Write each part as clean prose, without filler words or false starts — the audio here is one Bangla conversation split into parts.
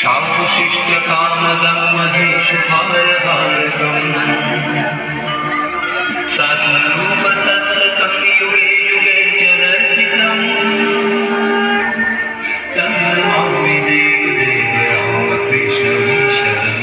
शापशिष्टकामदं महेशभारहारकम् सद्रूपतत्त्वं युगे युगे च रसिकम् तं नमामि देवदेव रामकृष्णमीशरम्।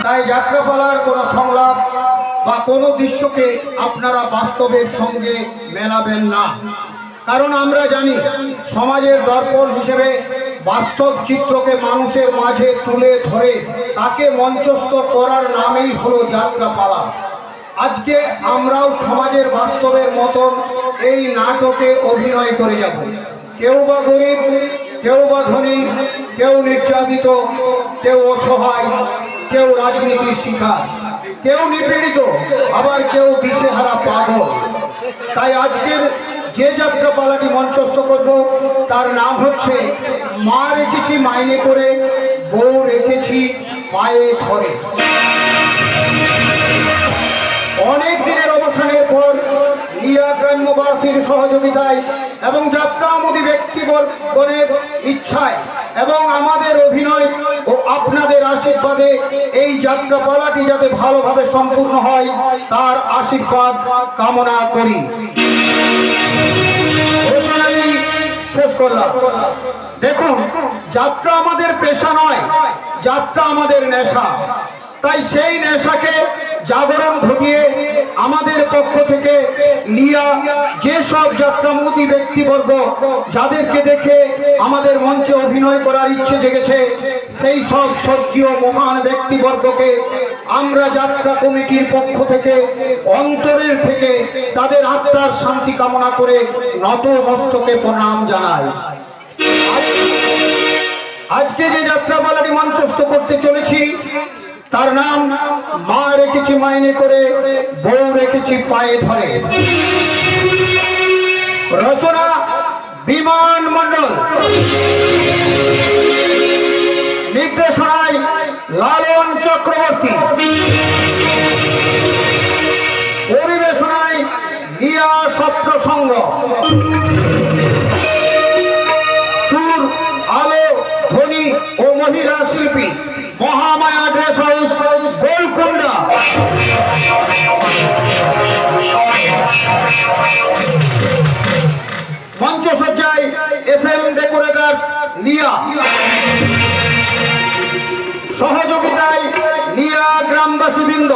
তাই যাত্রাপালার কোনো সংলাপ বা কোনো দৃশ্যকে আপনারা বাস্তবের সঙ্গে মেলাবেন না, কারণ আমরা জানি সমাজের দর্পণ হিসেবে বাস্তব চিত্রকে মানুষের মাঝে তুলে ধরে তাকে মঞ্চস্থ করার নামেই হলো যাত্রাপালা। আজকে আমরাও সমাজের বাস্তবের মতন এই নাটকে অভিনয় করে যাব। কেউ বা গরিব, কেউ বা ধনী, কেউ নির্যাতিত, কেউ অসহায়, কেউ রাজনীতির শিকার, কেউ নিপীড়িত, আবার কেউ দিশেহারা পাগল। তাই আজকের যে যাত্রাপালাটি মঞ্চস্থ করব তার নাম হচ্ছে মা রেখেছি মাইনে করে, বউ রেখেছি পায়ে ধরে। অনেক দিনের অবসানের পর লিয়া গ্রাম্যবাসীর সহযোগিতায় এবং যাত্রামোদী ব্যক্তিবর্গের ইচ্ছায় এবং আমাদের অভিনয় ও আপনাদের আশীর্বাদে এই যাত্রাপালাটি যাতে ভালোভাবে সম্পূর্ণ হয় তার আশীর্বাদ কামনা করি। শেষ করলাম। দেখুন, যাত্রা আমাদের পেশা নয়, যাত্রা আমাদের নেশা। তাই সেই নেশাকে জাগরণ ঘটিয়ে আমাদের পক্ষ থেকে লিয়া যেসব যাত্রামোদী ব্যক্তিবর্গ যাদেরকে দেখে আমাদের মঞ্চে অভিনয় করার ইচ্ছে জেগেছে, সেই সব স্বর্গীয় মহান ব্যক্তিবর্গকে আমরা যাত্রা কমিটির পক্ষ থেকে অন্তরের থেকে তাদের আত্মার শান্তি কামনা করে নত মস্তকে প্রণাম জানাই। আজকে যে যাত্রাপালাটি মঞ্চস্থ করতে চলেছি তার নাম মা রেখেছি মাইনে করে, বউ রেখেছি পায়ে ধরে। রচনা বিমান মণ্ডল, নির্দেশনায় লালন চক্রবর্তী, পরিবেশনায় লিয়া সপ্ত সংঘ, সুর, আলো, ধ্বনি ও মহিলা শিল্পী মহামায়া ড্রেস হাউস, গোলকুন্ডা। মঞ্চসজ্জায় SM ডেকোরেটর লিয়া, সহযোগিতায় লিয়া গ্রামবাসী বৃন্দ।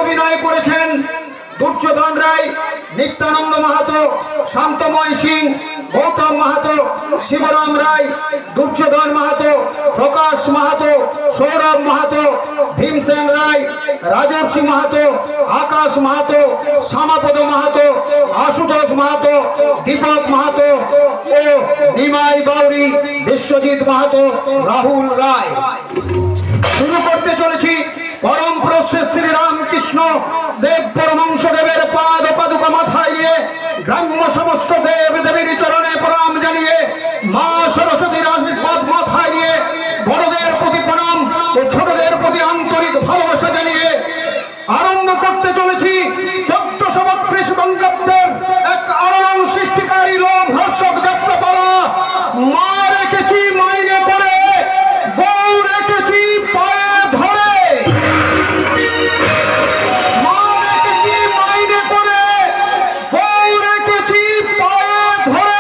অভিনয় করেছেন দুর্যোধন রায়, নিত্যানন্দ মাহাতো, শান্তময় সিং, গৌতম মাহাতো, শিবরাম রায়, দুর্যোধন মাহাতো, প্রকাশ মাহাতো, সৌরভ মাহাতো, ভীমসেন রায়, রাজর্ষি মাহাতো, আকাশ মাহাতো, শ্যামাপদ মাহাতো, আশুতোষ মাহাতো, দীপক মাহাতো ও নিমাই গৌরী, বিশ্বজিৎ মাহাতো, রাহুল রায়। শুরু করতে চলেছি পরম প্রসেস শ্রী রামকৃষ্ণ দেব পরমংশ দেবের পাদ পাদুকা মাথায় নিয়ে গ্রাম্য সমস্ত দেব দেবীর চরণে প্রণাম জানিয়ে মা সরস্বতীর আশীর্বাদ মাথায় নিয়ে বড়দের প্রতি প্রণাম ও ছোটদের প্রতি আন্তরিক ভালোবাসা জানিয়ে আরম্ভ করতে চলেছি 1432 বঙ্গাব্দের এক আলোড়ন সৃষ্টিকারী লোমহর্ষক যাত্রাপালা। মা রেখেছি মাইনে করে, বউ রেখেছি পায়ে ধরে। মা রেখেছি মাইনে করে, বউ রেখেছি পায়ে ধরে।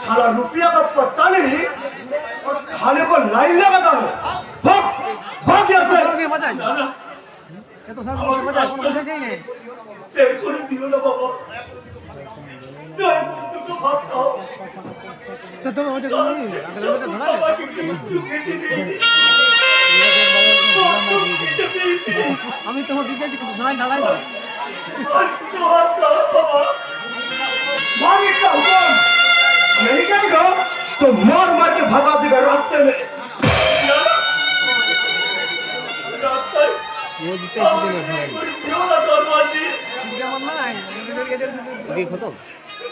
साला रुपया का पत्ता नहीं और खाने को लाइन लगाता है। भाग भाग यहाँ से। ये तो सर मजा जाएंगे एक सोने दियो ना बाबा। नहीं तुमको भाग खाओ। तो तुम मुझे कौन नहीं अगले में धरा बाबा की चुके थी नहीं। আমি তোমার দিকে ধরাই ঢালাই और तुम भाग खाओ बाबा। मारे का हुक्म नहीं करेगा तो मार मार के भगा देगा रास्ते में। रास्ता ये जितने क्यों ना दरबार जी যেমন না দেখো তো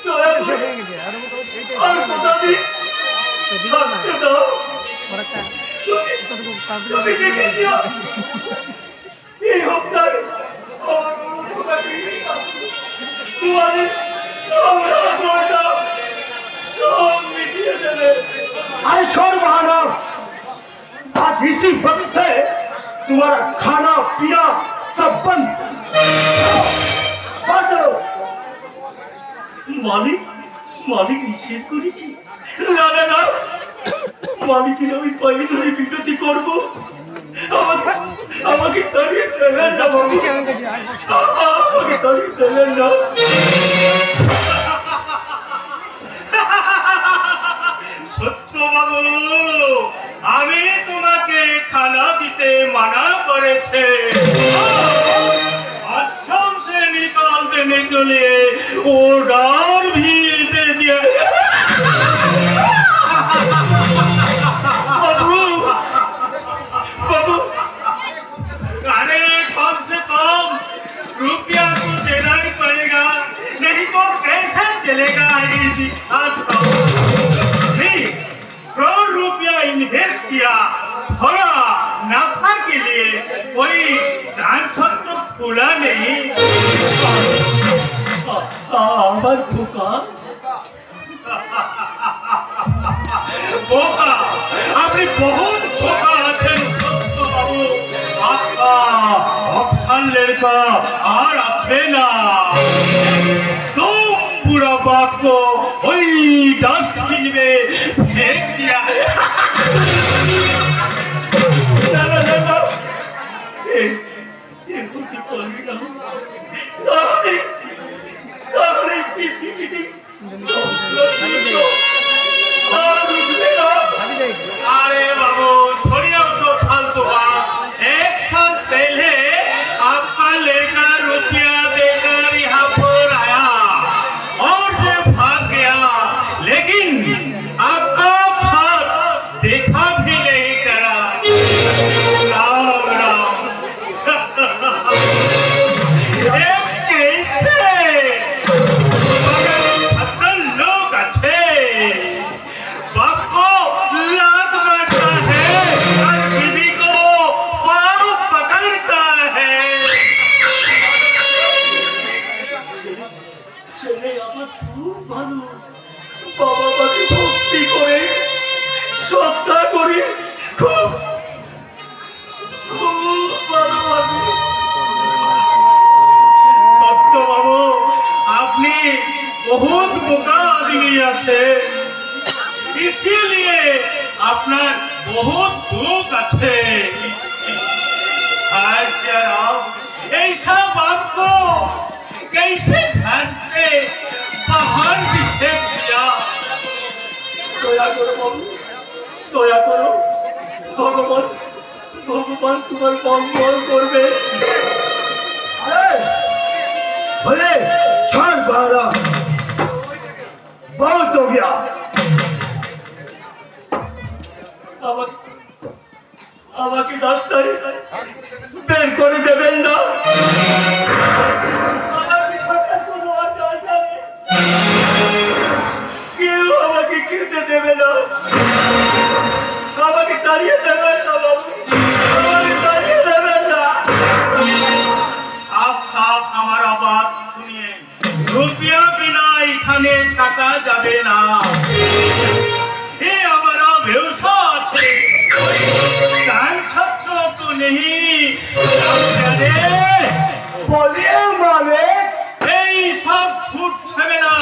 तो है শেষ হয়ে গেছে আর আমি তো और पता नहीं তো দিও না तो दो পরটা तुम्हें তো तुम्हें देखे दिया ये होता है और तुम्हारे हमरा गोटा सब मिटिए देने। अरे छोड़ बहाना, आज इसी वक्त से तुम्हारा खाना पीना सब बंद। मालिक मालिक निषेध করেছি না না না মালিকের আমি পায়ে ধরে বিনতি করব। আমাকে আমাকে তাড়িয়ে দেবেন না বাবু। আমাকে তাড়িয়ে দেবেন না। সত্য বাবু আমি তোমাকে খানা দিতে মানা করেছে। आश्रम से निकाल देने के लिए ऑर्डर भी दे दिया। बाबू बाबू अरे कम से कम रुपया तो देना ही पड़ेगा, नहीं तो कैसे चलेगा ये विकास का। नहीं करोड़ रुपया इन्वेस्ट किया, थोड़ा नफा के लिए कोई दान तो खुला नहीं। আমার বোকা বোকা আপনি বহুত বোকা আছেন সত্য বাবু। आपका ऑप्शन लड़का और আসবে না। तुम पूरा बात को वही डस्टबिन में फेंक दिया। ना ना ना ना ये बुद्धि कोई ना তাহলে अरे बाबू छोड़िए सब फालतू बात। एक साल पहले आपका लड़का रुपया देकर यहाँ पर आया और जो भाग गया, लेकिन आपका साथ देखा भी नहीं करा। राम राम कैसे लोग अच्छे बाप को लात मारता है। दुख আছে हाय सिया राम ऐसा आपको कैसे ध्यान से बाहर दिखे दिया দয়া করো বাবু দয়া করো ভগবান ভগবান তোমার মঙ্গল করবে भले छोड़ बाला बहुत हो गया আমাকে রাস্তায় বের করে দেবেন না আমাকে থাকার কোনো আশা নেই। কেউ আমাকে খেতে দেবে না আমাকে তাড়িয়ে দেবেন না বাবু আমাকে তাড়িয়ে দেবেন না সাফ সাফ আমার বাত শুনিয়ে রুপিয়া বিনা এখানে থাকা যাবে না ये हमारा व्यवसाय আছে दान छत्र तो नहीं बोलिए मालिक এই সব छूट झमेला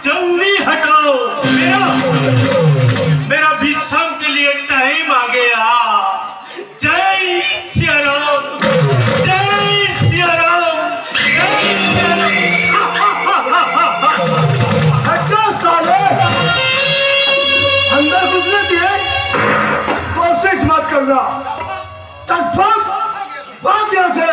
जल्दी हटाओ मेरा विश्राम के लिए टाइम आ गया जय सिया राम जय सिया राम जय सिया राम हटो साले अंदर घुसने दिए कोशिश मत करना चल भाग यहाँ से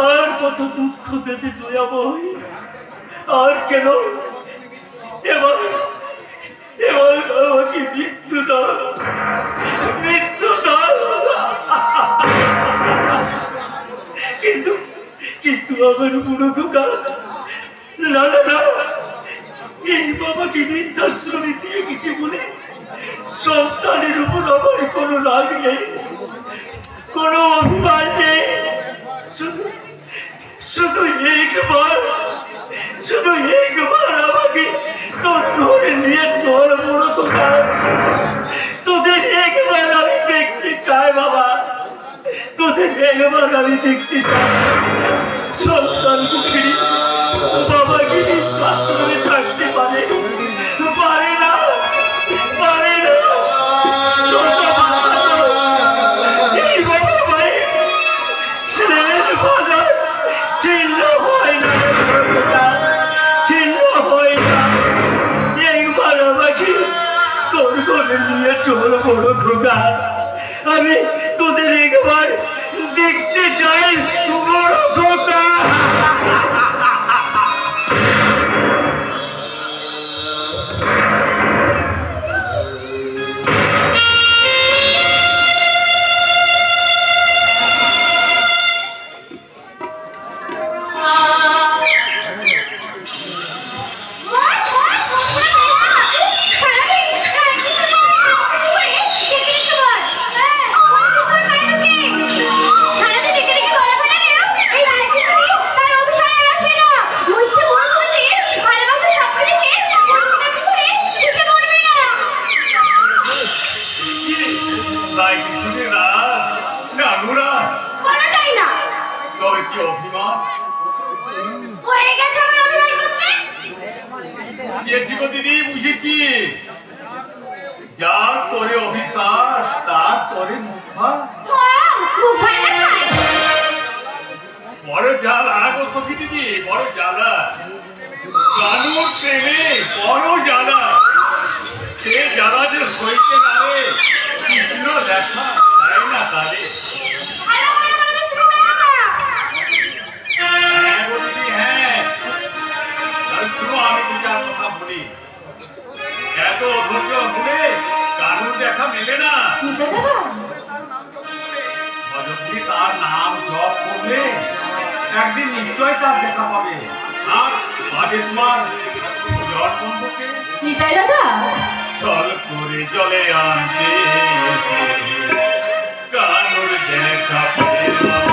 আর কত দুঃখ দেবে দয়া বই আর কেন এবার এবার আমাকে মৃত্যু দাও মৃত্যু দাও কিন্তু কিন্তু আমার বুড়ো খোকা না না না এই বাবাকে বৃদ্ধাশ্রমে দিয়ে গেছে বলে সন্তানের উপর আমার কোনো রাগ নেই কোনো অভিমান নেই শুধু শুধু একবার আমাকে তোর ঘরে নিয়ে চল বড় খোকা তোদের একবার আমি দেখতে চাই বাবা তোদের একবার আমি দেখতে চাই সন্তানকে ছেড়ে বাবাকে বৃদ্ধাশ্রমে থাকতে পারে পারে না পারে না এই বাবা ভাই ছেলের বাধা চিহ্ন হয় না চিহ্ন হয় না একবার আমাকে তোর ঘরে নিয়ে চল বড় খোকা আমি তোদের একবার দেখতে চাই বড় খোকা দিদি বুঝেছি যা করে অভিশাপ তা করে মুখা বড় জ্বালা গো সখী দিদি বড় জ্বালা কানুর প্রেমে বড় জ্বালা সে জ্বালা যে হইতে না রে কৃষ্ণ দেখা যায় না তারে আমি দুটার কথা বলি এত ধৈর্য ঘুরে কানুর দেখা মেলে না তার নাম জপ করলে একদিন নিশ্চয় তার দেখা পাবে আর আগে তোমার জন্মকে চল করে জলে আনতে কানুর দেখা পেলাম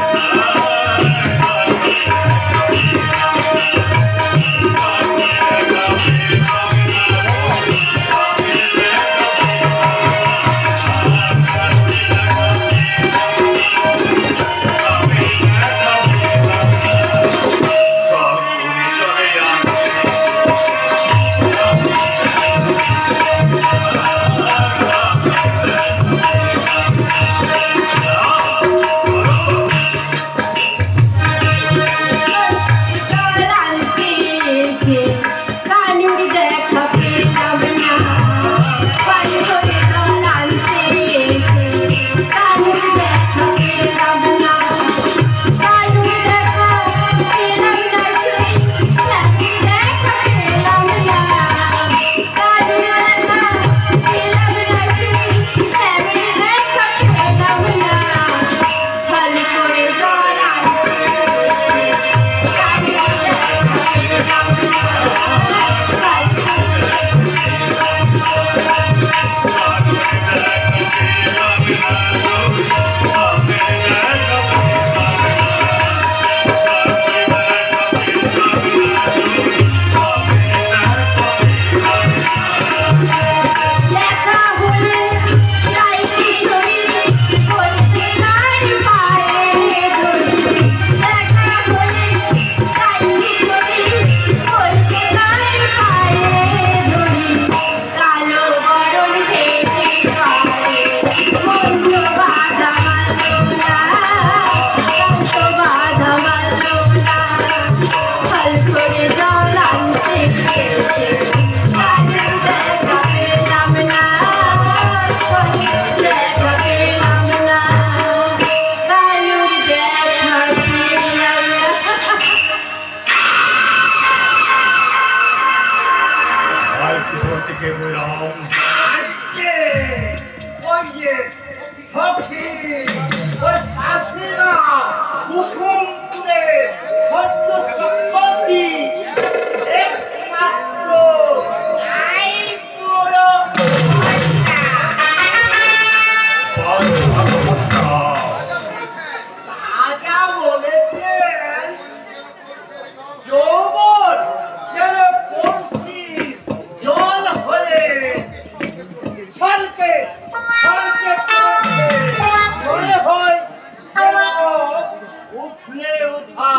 উঠলে ওঠা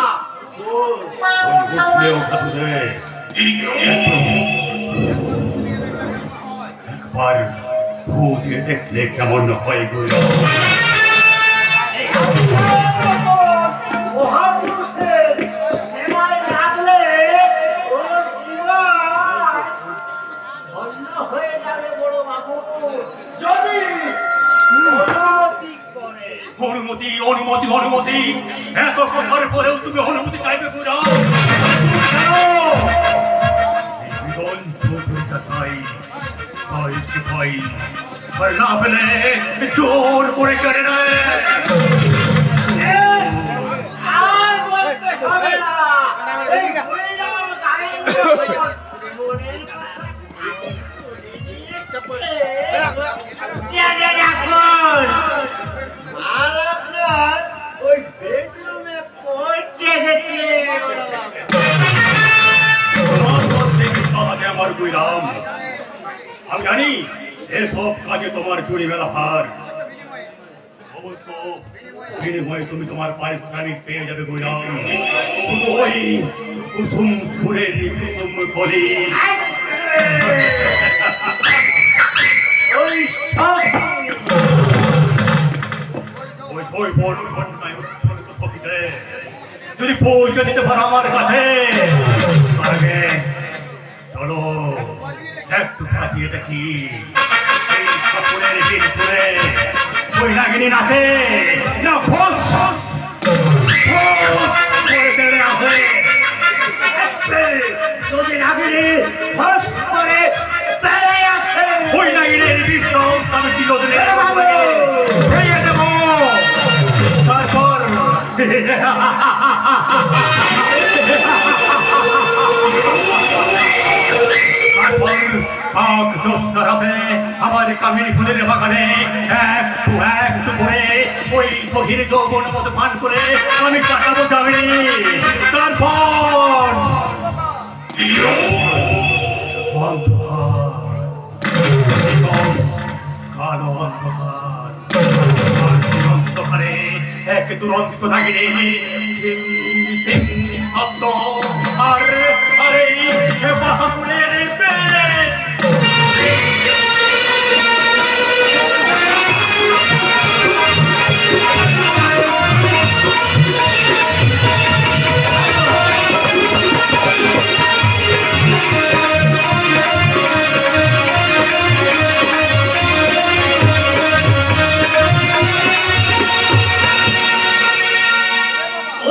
তোর। উঠলে ওঠা তোদের একবার ফুটিয়ে দেখলে কেমন হয় গুলো। মহাপুরুষের সেবায় লাগলে ওর জীবন ধন্য হয়ে যাবে বড় বাবু, যদি অনুমতি করে। অনুমতি অনুমতি অনুমতি এত কথার পরেও তুমি অনুমতি চাইবে গুলো? আর না পেলে জোর করে কেড়ে নেয়। আর বলতে হবে না, এই হয়ে যাওয়ার গাড়ির মনের জেনে রাখুন, আর আপনার ওই বেডরুমে পৌঁছে গেছে। তোমার মধ্যে সহজে আমার গুইরাম, আমি জানি এসব কাজে তোমার চুরি বেলা ভার। অবশ্য বিনিময়ে তুমি তোমার পারিশ্রমিক পেয়ে যাবে গুইরাম, শুধু ওই কুসুম ফুলের কুসুম কলি। ওই সব ওই বড় ঘটনায় উচ্ছ্বসিত থকিতে যদি পৌঁছে দিতে পারো আমার কাছে, আগে চলো একটু পাঠিয়ে দেখি এই কাপড়ের দিন শুনে ওই নাগিনী নাচে না ফোস আছে। যদি নাগিনী ফস করে বেড়ে আসে, ওই নাগিনীর বিষ আমি চিরদিনের ভেঙে দেব। তারপর আমার কামিনী ফুলের বাগানে একটু একটু করে ওই গভীর যৌবন মতো পান করে আমি কাটাবো যাবে। তারপর কালো অন্ধকার অন্ধকারে এক দুরন্ত নাগিনী শব্দ আর আরে বাহাপুরের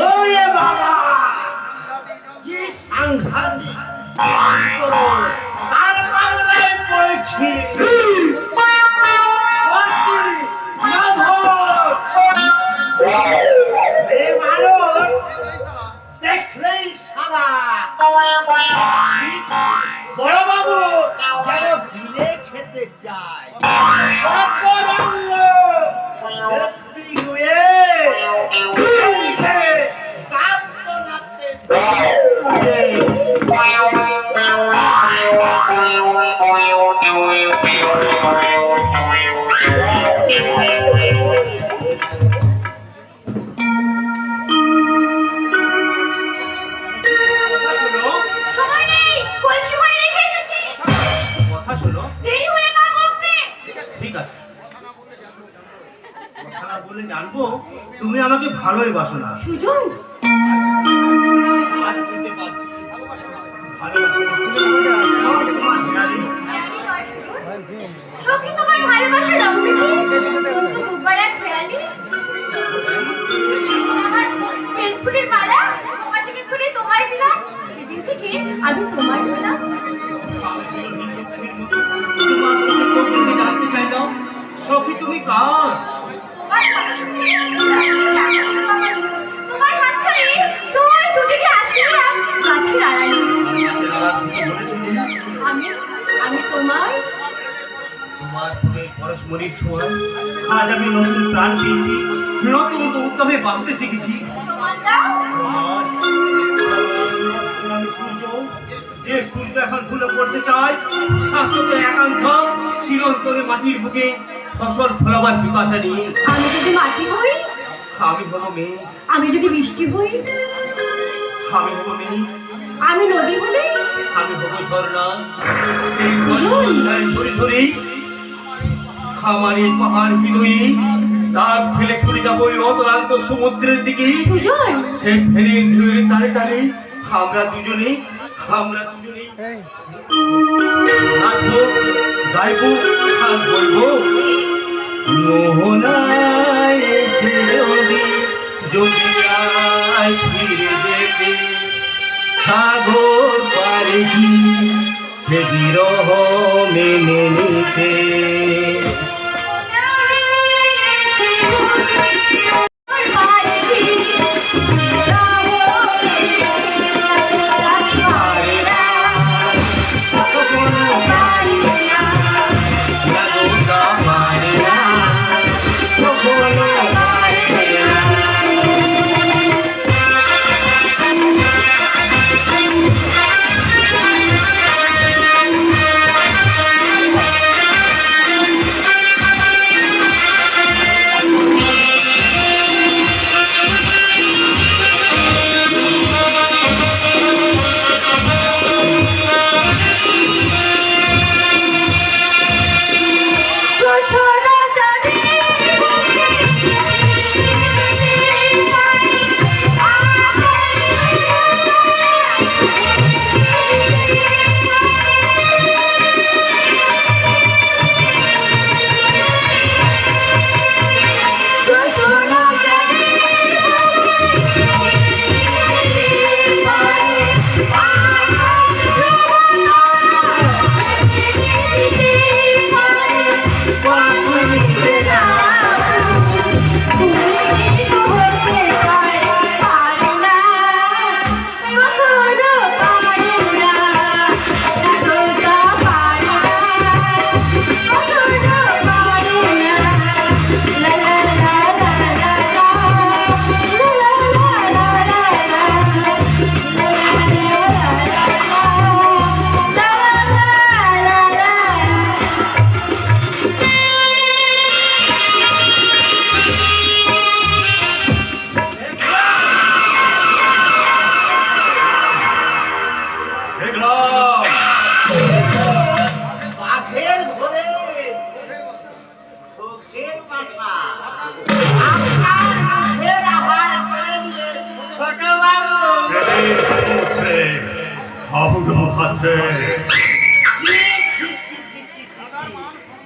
ওরে বাবা, কি সাংঘাতিক! তার পাল্লায় পড়েছি। বলছি, মাধব! এ মানুষ দেখলেই সাদা। বড় বাবু যেন গিলে খেতে চায়। অপরঙ্গ দেখবি হুয়ে কাঁপতে সময় নেই, কলসি ভরে রেখে এসেছি। কথা শোনো, দেরি হলে মা বকবে। ঠিক আছে, কথা না বলে জানবো তুমি আমাকে ভালোই বাসো না। সুজন, আজ বুঝতে পারছি ভালোবাসো না। তোমার হেয়ালি সখী তোমার ভালোবাসা রঙে কিন্তু মুবারক খেয়ালি। আমার বেলফুলের মালা তোমার থেকে খুলে তোমায় দিলাম, সেদিন থেকে আমি তোমার হলাম। তোমার মধ্যে কোথায় জানতে চাইলাম সখী তুমি কার? তোমার হাত ধরে তোমার ছুটিকে আসছিলাম গাছের আড়ালে। আমি তোমার তোমার ফুলের পরশমণির ছোঁয়া আজ আমি নতুন প্রাণ পেয়েছি, নতুন উদ্যমে বাঁচতে শিখেছি। তোমার দাও আমি সূর্য, যে সূর্য এখন ফুলে পড়তে চায়, শাশ্বত একান্ত চিরন্তরে মাটির বুকে ফসল ফলাবার পিপাসা নিয়ে। আমি যদি মাটি হই আমি হব মেয়ে, আমি যদি বৃষ্টি হই, আমি হব মেয়ে, আমি নদী হলে, আমি হব ঝর্ণা। সেই ঝর্ণায় ধরে ধরে আমার এই পাহাড় বিদয়ী দাগ ফেলে ছুটে যাবো ওই অতলান্ত সমুদ্রের দিকে। সুজয় সে ফেরে ধীরে তারে তারে আমরা দুজনেই নাচবো, গাইবো আর বলবো, মোহনায় এসে যদি আয় ফিরে যেতে সাগর পারে কি সে বিরহ মেনে নিতে।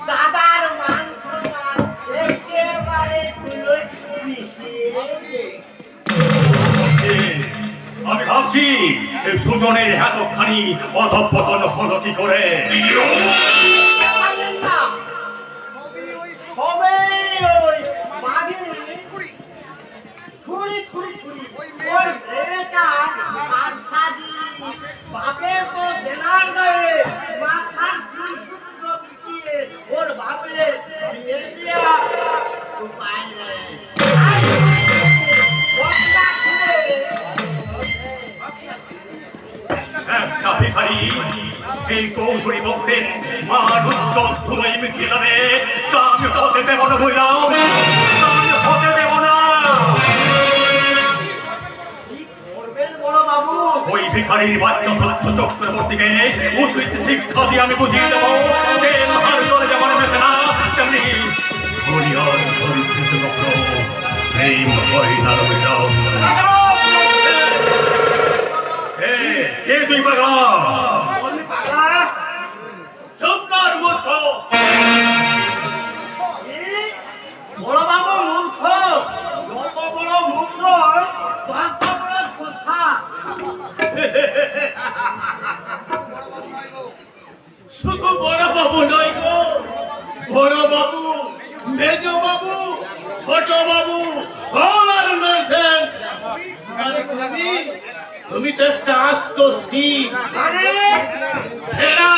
দাদার মাংস একেবারে আমি ভাবছি এই সুজনের এতখানি অধঃপতন হলো কি করে। বাপের তো দেনার গায়ে মাথার চুল শুদ্ধ পিটিয়ে ওর বাপের বিয়ে দেয়া উপায় নেই। একটা ভিখারি এই চৌধুরী বলতেন মানুষ চতুরই মিশিয়ে যাবে, তা আমি হতে দেব না বললাম, আমি হতে দেব না। ওই ভিখারির বাচ্চা সত্য চক্রবর্তীকে উচিত শিক্ষা দিয়ে আমি বুঝিয়ে দেবো যে মহার দলে যেমন মেশে না তেমনি হরিহর হরিকৃত চক্র এই মহিলার বিরাম। কে তুই পাগলা? চুপ কর মূর্খ। বড় বাবু মূর্খ, যত বড় মূর্খ তত বড় কথা। শুধু বড় বাবু নয় গো, বড় বাবু, মেজ বাবু, ছোট বাবু, আমার নরসেন। আরে ভাবি, তুমি তো একটা আস্ত স্ত্রী। ভেড়া,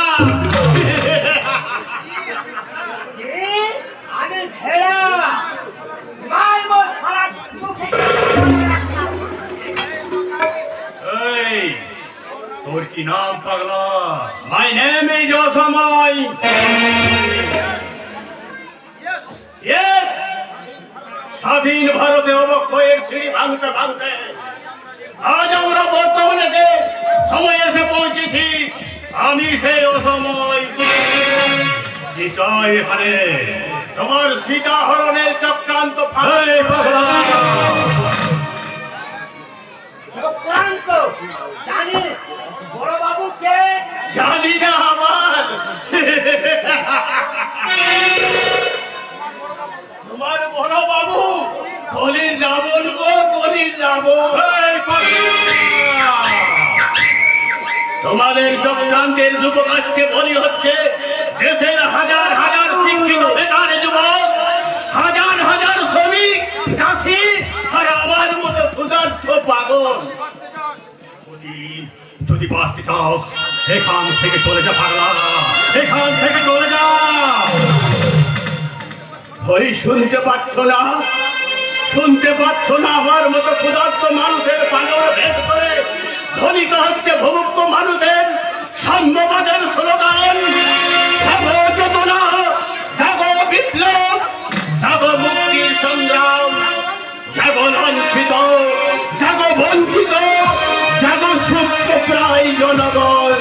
আমি ভেড়া মারবো সারা মুখে। এই তোর কি নাম পাগলা? My name is Osamai. Yes. স্বাধীন ভারতে অবক্ষয়ের সিঁড়ি ভাঙতে ভাঙতে আজ আমরা বর্তমানে যে সময় এসে পৌঁছেছি, আমি সেই অসময়। কি চাই এখানে? তোমার সীতা হরণের চক্রান্ত এই পাগলা! চক্রান্ত জানি বড় বাবু কে? জানি না আমার। তোমার বড় বাবু কলির রাবণ গো, কলির রাবণ। এই পাগলা! তোমাদের চক্রান্তের যুবকাজকে বলি হচ্ছে দেশের হাজার হাজার শিক্ষিত বেকার যুবক, হাজার হাজার শ্রমিক, চাষি আর আমার মতো ক্ষুধার্ত পাগল। যদি বাঁচতে চাও এখান থেকে চলে যা পাগলা, এখান থেকে চলে যা। ওই শুনতে পাচ্ছ না? শুনতে পাচ্ছ না? আমার মতো ক্ষুধার্ত মানুষের পাগল ভেদ করে ধ্বনিত হচ্ছে ভুভুক্ত মানুষের সাম্যবাদের স্লোগান। জাগো চেতনা, জাগো বিপ্লব, জাগো মুক্তির সংগ্রাম, জাগো লাঞ্ছিত, জাগো বঞ্চিত, জাগো সুপ্ত প্রায় জনগণ।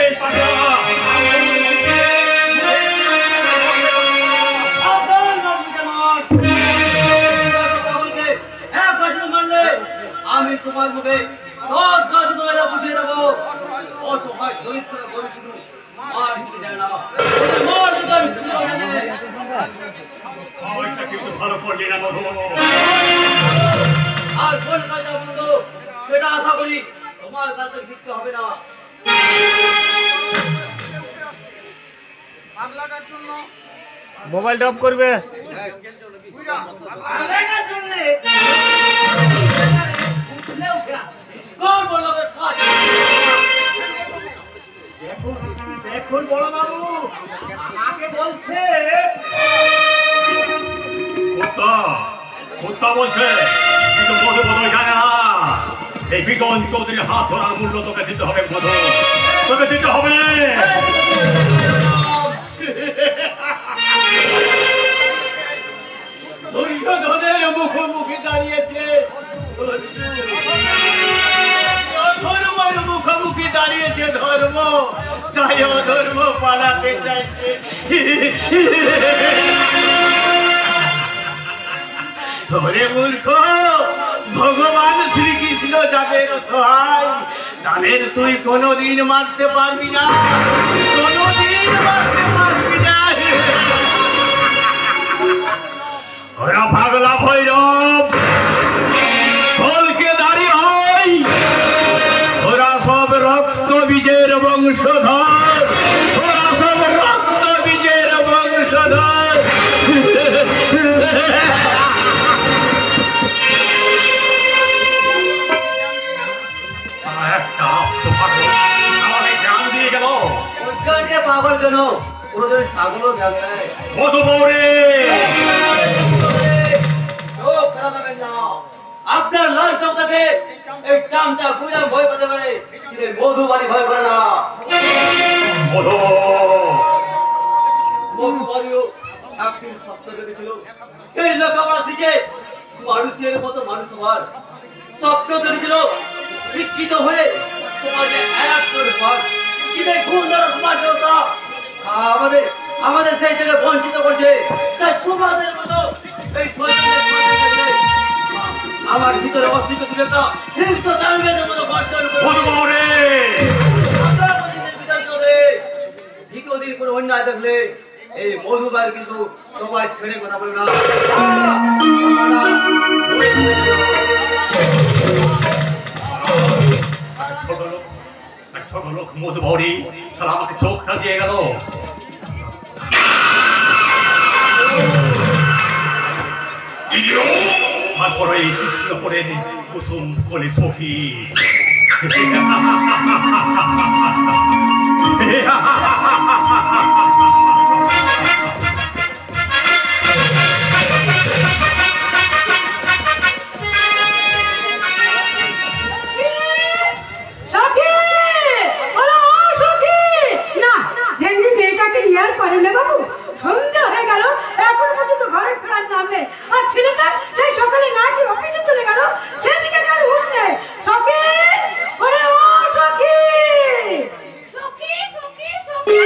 এই পাগলা! আমি তোমার মুখে 10 গাছ ধরে বুঝিয়ে দেবো। অসহায় দরিদ্র গরিব শুধু আর কিছু দেয় না, মার দিদার ওইটা কিছু ভালো করলি না মধু। আর কোন কাজটা বন্ধ সেটা আশা করি তোমার কাছে শিখতে হবে না। মোবাইল অফ করবে। কোন বললো কাজ? দেখুন বড় বাবু আমাকে বলছে কুত্তা কুত্তা বলছে, কিন্তু মধু বোধহয় জানে না। এই বিজন চৌধুরীর হাত ধরার মূল্য তোকে দিতে হবে মধু, তোকে দিতে হবে। দুর্যোধনের মুখোমুখি দাঁড়িয়েছে, ধর্মের মুখোমুখি দাঁড়িয়েছে ধর্ম, তাই অধর্ম পালাতে চাইছে। ধরে মূর্খ, ভগবান শ্রীকৃষ্ণ যাদের সহায় তাদের তুই কোনোদিন মারতে পারবি না, কোনোদিন মারতে পারবি না। ওরা পাগলা ভৈরব, ফলকে দাঁড়ি হয়, ওরা সব রক্ত বীজের বংশধর, ওরা সব রক্ত বীজের বংশধর। একটা পাগল আমাকে জ্ঞান দিয়ে গেল। উজ্জ্বলকে পাগল কেন? কোনোদিন ছাগলও ধ্যান দেয়। মধু বৌরে চোখ খারাপ হবেন না। আপনার লাল চোখ দেখে এই চামচা গুজাম ভয় পেতে পারে, কিন্তু এই মধুবাড়ি ভয় করে না। মধু মধুবাড়িও একদিন স্বপ্ন দেখেছিল এই লেখাপড়া শিখে মানুষের মতো মানুষ হওয়ার স্বপ্ন দেখেছিল, শিক্ষিত হয়ে সমাজে একজন ভাগ। কিন্তু এই খুন দ্বারা সমাজ ব্যবস্থা আমাদের আমাদের সেই থেকে বঞ্চিত করছে। তাই সমাজের মতো এই আমার ভিতরে অস্তিত্ব তুলে একটা হিংস্র দানবের মতো গঠন মধু বৌরে দ্বিতীয় দিন কোনো অন্যায় দেখলে এই মধুবার কিন্তু সবাই ছেড়ে কথা বলবে না। ছোট লোক মধু বৌরি সারা আমাকে চোখটা দিয়ে গেল। তারপর এই কৃষ্ণ করে কুসুম কলি সখী সখী, ওরা সখী। না, ভেন্ডি মেয়েটাকে নিয়ে আর পারে না বাবু। সন্ধ্যা হয়ে গেল, এখন পর্যন্ত সেদিকে কার হুঁশ নেই। সখী, ওরে ও সখী! সখী সখী সখী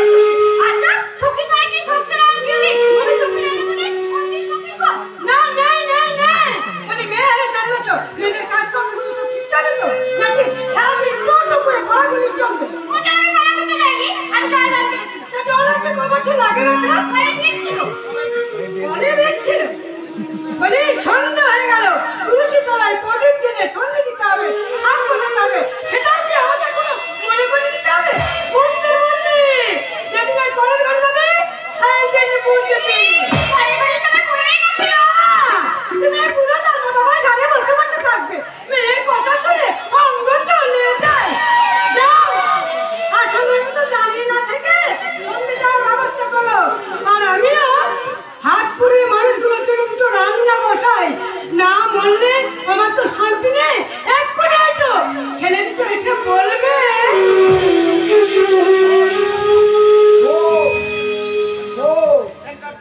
আচ্ছা সখী মানে কি সংসার আর কি নেই আমি সখী রানী বলে আপনি সখী কো না, নেই, নেই, নেই। বলি, মেয়ে হলে জন্মেছ, মেয়েদের কাজকর্মগুলো সব ঠিক থাকে তো? নাকি সারাদিন টোটো করে ঘোরাঘুরি চলবে? ওটা আমি মানা করতে যাইনি আমি গায়ে গায়ে দিয়েছি তা জলাতে ক বছর লাগে না যা? অনেক দিন ছিল বলে দেখছিল। বলি, সন্ধ্যা হয়ে গেল, তুলসী তলায় প্রদীপ জেলে সন্ধে দিতে হবে, শাক বানাতে হবে, সেটাও কি আমাদের কোনো মনে করে দিতে হবে? বুঝতে পারলি? যেদিন ওই গরম ঘরে যাবে, সাইকেলে পৌঁছেছি। আরে বলে তোমার পড়ে গেছিল তুমি এই বুড়ো দাদা বাবা গানে বসে বসে থাকবে, মেয়ের কথা শুনে অঙ্গ চলে যায়। যাও, আসলের মতো দাঁড়িয়ে না থেকে সন্ধে যাওয়ার ব্যবস্থা করো। আর আমিও হাত পুড়িয়ে মানুষগুলোর জন্য দুটো রান্না বসাই। না বললে আমার তো শান্তি নেই। এক্ষুনি হয়তো ছেলে দুটো এসে বলবে। সেন্টার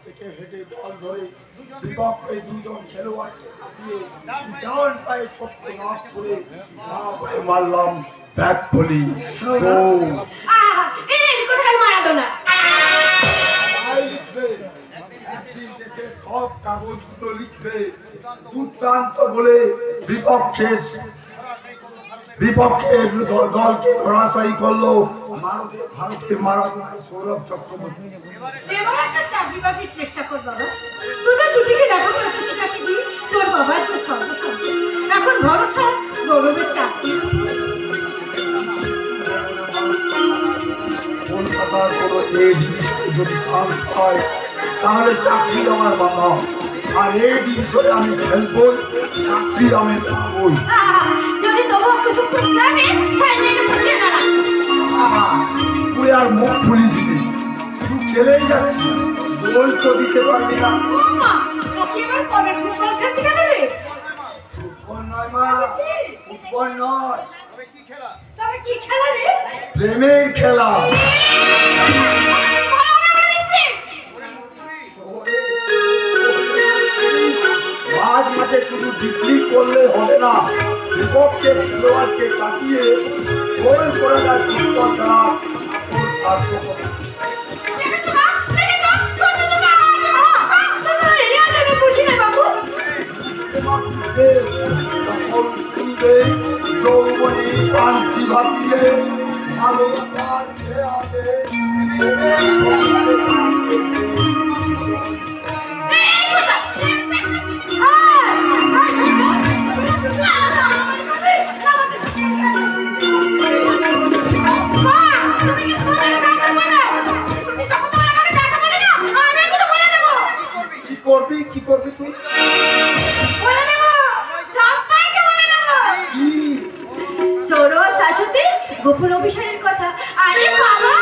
থেকে হেঁটে বল ধরে বিপক্ষে দুজন খেলোয়াড়কে কাটিয়ে ডান পায়ে ছোট্ট নাচ করে বাঁ পায়ে মারলাম ব্যাট বলি। আহা এই কোথায় মারা না লিখবে একদিন দেশের সব কাগজগুলো লিখবে দুর্দান্ত বলে বিপক্ষের দলকে ধরাশায়ী করলো ভারতের মারাত্মক সৌরভ চক্রবর্তী। এবার একটা চাকরি বাকরির চেষ্টা কর বাবা। তোদের দুটিকে লেখাপড়া তো শেখাতে দিই, তোর বাবাই তোর সর্বসম্পদ। এখন ভরসা গৌরবের চাকরি। কলকাতার কোনো এ ডিভিশনে যদি চান্স পায় তাহলে চাকরি আমার বাবা, আর এ ডিভিশনে আমি খেলবো, চাকরি আমি পাবই। যদি তোমার কিছু করতে হবে সাইডে বসে না তুই আর মুখ খুলিস নি, তুই খেলেই যাচ্ছিস, গোল তো দিতে পারবি না। মা, ওকে এবার কবে ফুটবল খেলতে গেলে রে? ফুটবল নয় মা, ফুটবল নয়, তবে কি খেলা রে? প্রেমের খেলা। মাঝ মাঠে শুধু ডিগ্রি করলে হবে না, বিপক্ষের খেলোয়াড়কে কাটিয়ে গোল করে দেওয়ার উত্তর দেওয়া আসল কার্যক্রম। যখন শুনবে যৌবনী পানসি ভাসিয়ে ভালোবাসার খেয়ালে কি করবি তুই? কি সৌরভ শাশুড়ি গোপন অভিসারের কথা। আরে বাবা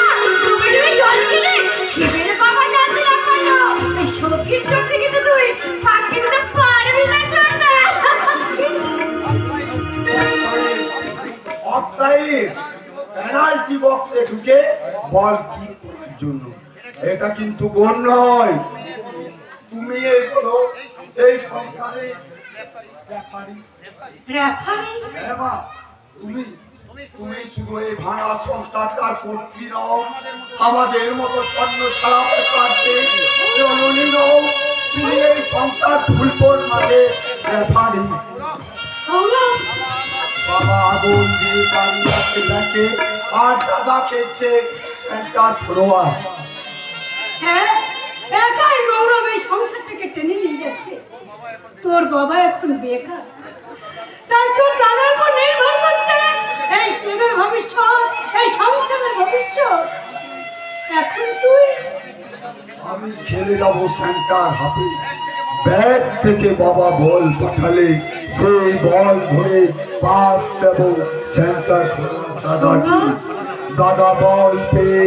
তুমি জল কিনে শিবের বাবা জানতে না পারো এই সখীর চোখে কিন্তু তুই ফাঁকি দিতে পারবি না চোখটা। অফসাইড, পেনাল্টি বক্সে ঢুকে বল কিক করার জন্য। এটা কিন্তু গোল নয়। তুমি এই বলো এই সংসারে রেফারি। রেফারি? হ্যাঁ মা, তুমি শুধু এই ভাঙা সংসারটার কর্ত্রী নও, আমাদের মতো ছন্ন ছাড়া পেপারতে জননী নও, তুমি এই সংসার ফুলপোর মাঝে রেফারি। বাবা আগুন দিয়ে দাঁড়িয়ে আছে দেখে, আর দাদা খেলছে সেন্টার ফরোয়ার্ড। হ্যাঁ, একাই গৌরব এই সংসারটাকে টেনে নিয়ে যাচ্ছে। তোর বাবা এখন বেকার, তাই তোর দাদার উপর নির্ভর করছে এই তোদের ভবিষ্যৎ, এই সংসারের ভবিষ্যৎ। এখন তুই? আমি খেলে যাব সেন্টার হাফে। ব্যাট থেকে বাবা বল পাঠালে সেই বল ধরে পাস দেব সেন্টার দাদাকে। দাদা বল পেয়ে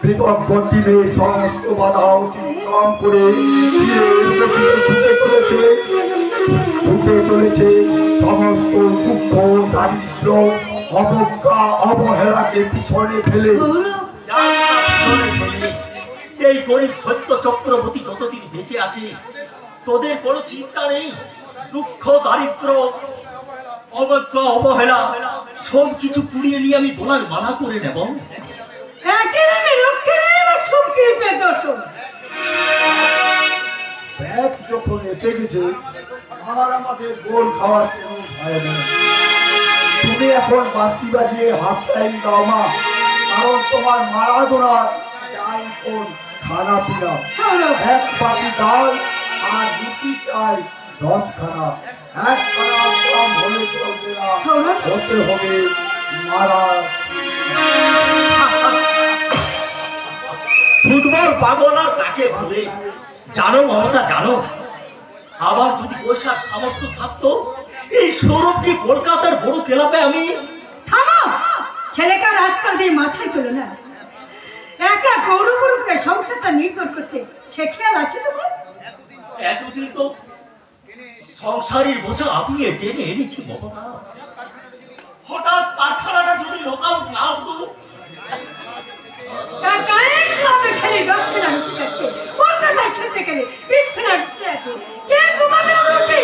বিপক্ষ টিমের সমস্ত বাধা অতিক্রম করে ছুটে চলেছে সমস্ত দুঃখ দারিদ্র অবজ্ঞা অবহেলাকে পিছনে ফেলে। এই গরিব সত্য চক্রবর্তী যতদিন বেঁচে আছে তোদের কোনো চিন্তা নেই, দুঃখ দারিদ্র অবজ্ঞা অবহেলা সব কিছু কুড়িয়ে নিয়ে আমি বলার মানা করে নেব। একেবারে লক্ষ্মীর এবার সবকিছু পেদর্শন। ব্যাগ যখন এসে গেছে আর আমাদের গোল খাওয়ার কোনো ভয় নেই। তুমি এখন বাঁশি বাজিয়ে হাফ টাইম দাও মা, কারণ তোমার মারাদোনার চাই কোন খানা পিনা। সৌরভ, এক বাটি ডাল আর রুটি চাই 10 খানা। এক খানা কম হলে চলবে না, হতে হবে মারা। ফুটবল পাগল আর কাকে বলে জানো মমতা, জানো? আবার যদি পয়সার সামর্থ্য থাকতো এই সৌরভকে কলকাতার বড় ক্লাবে আমি। থামো, ছেলেকে রাজকাল দিয়ে মাথায় তোলো না। একা গৌরবের উপরে সংসারটা নির্ভর করছে, সে খেয়াল আছে তোমার? এতদিন তো সংসারের বোঝা আমি টেনে এনেছি মমতা। হঠাৎ কারখানাটা যদি লোকআউট না হতো, গায়ের ক্লাবে খেলে 10 খানা রুটি খাচ্ছে, কলকাতায় খেলতে গেলে 20 খানা রুটি আছে। কে ঘুমাবে রুটি?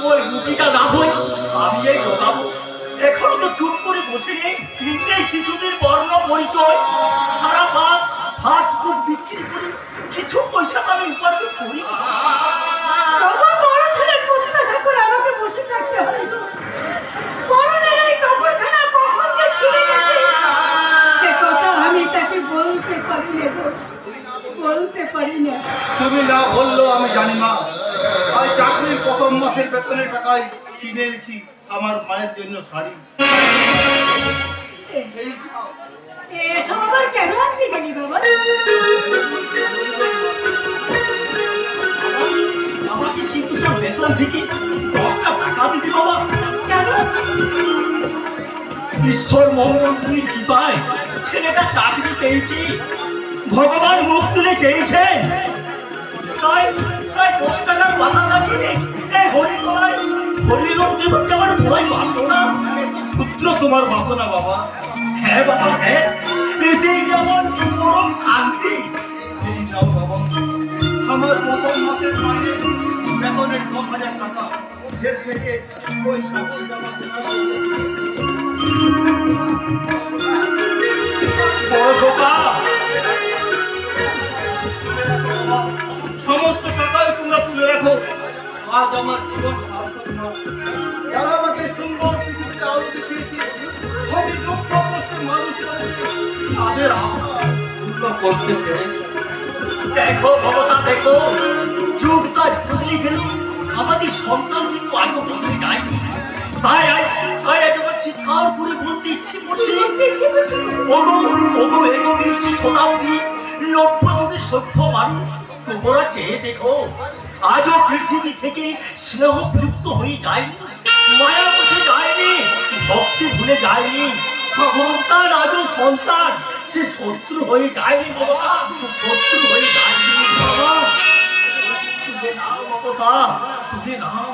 ওই রুটিটা না হয় আমি এই জোগাবো। এখনো তো চুপ করে বসে নেই। এই শিশুদের বর্ণ পরিচয় সারা ভাত ফাস্ট ফুড বিক্রি করে কিছু পয়সা আমি উপার্জন করি। তোমার বড় ছেলের প্রত্যাশা করে আমাকে বসে থাকতে হয়। বড়দের এই কাপড়খানা কখন যে ছিঁড়ে গেছে সে কথা আমি তাকে বলতে পারি না গো, বলতে পারি না। তুমি না বললো আমি জানি মা। আজ চাকরির প্রথম মাসের বেতনের টাকায় কিনে এনেছি আমার মায়ের জন্য শাড়ি। এসব আবার কেন আনতে গেলি বাবা? আমাকে কিন্তু তার বেতন থেকে 10টা টাকা দিতে বাবা। কেন? ঈশ্বর মঙ্গলপুরী কৃপায় ছেলেটা চাকরি পেয়েছি, ভগবান মুখ তুলে চেয়েছেন। তাই 10 টাকার বাতাসা কিনে এই হরিকলায় হরিলোক দেব আমার ভয় বাঁচো না। পুত্র তোমার বাসনা বাবা। হ্যাঁ বাবা, হ্যাঁ, এটাই যে আমার পরম শান্তি। এই নাও বাবা, আমার প্রথম মাসের মাইনে বেতনের 10,000 টাকা। এর থেকে ওই কাপড় জামা কেনা বড় খোকা, সমস্ত টাকাই তোমরা তুলে রাখো। আজ আমার জীবন সার্থক না। যারা আমাকে সুন্দর পৃথিবীতে আলো দেখিয়েছে, অতি দুঃখ কষ্টে মানুষ করেছে, তাদের আশা পূর্ণ করতে পেরেছে। দেখো মমতা, দেখো যুগটা বদলে গেল, আমাদের সন্তান কিন্তু আগে বদলে যায়নি। তাই আজ আমার চিৎকার করে বলতে ইচ্ছে করছে, একবিংশ শতাব্দী লক্ষ্যযুগের সভ্য মানুষ, তোমরা চেয়ে দেখো আজও পৃথিবী থেকে স্নেহ বিলুপ্ত হয়ে যায়নি, মায়া মুছে যায়নি, ভক্তি ভুলে যায়নি। সন্তান আজও সন্তান, সে শত্রু হয়ে যায়নি বাবা, শত্রু হয়ে যায়নি বাবা। তুলে নাও মমতা, তুলে নাও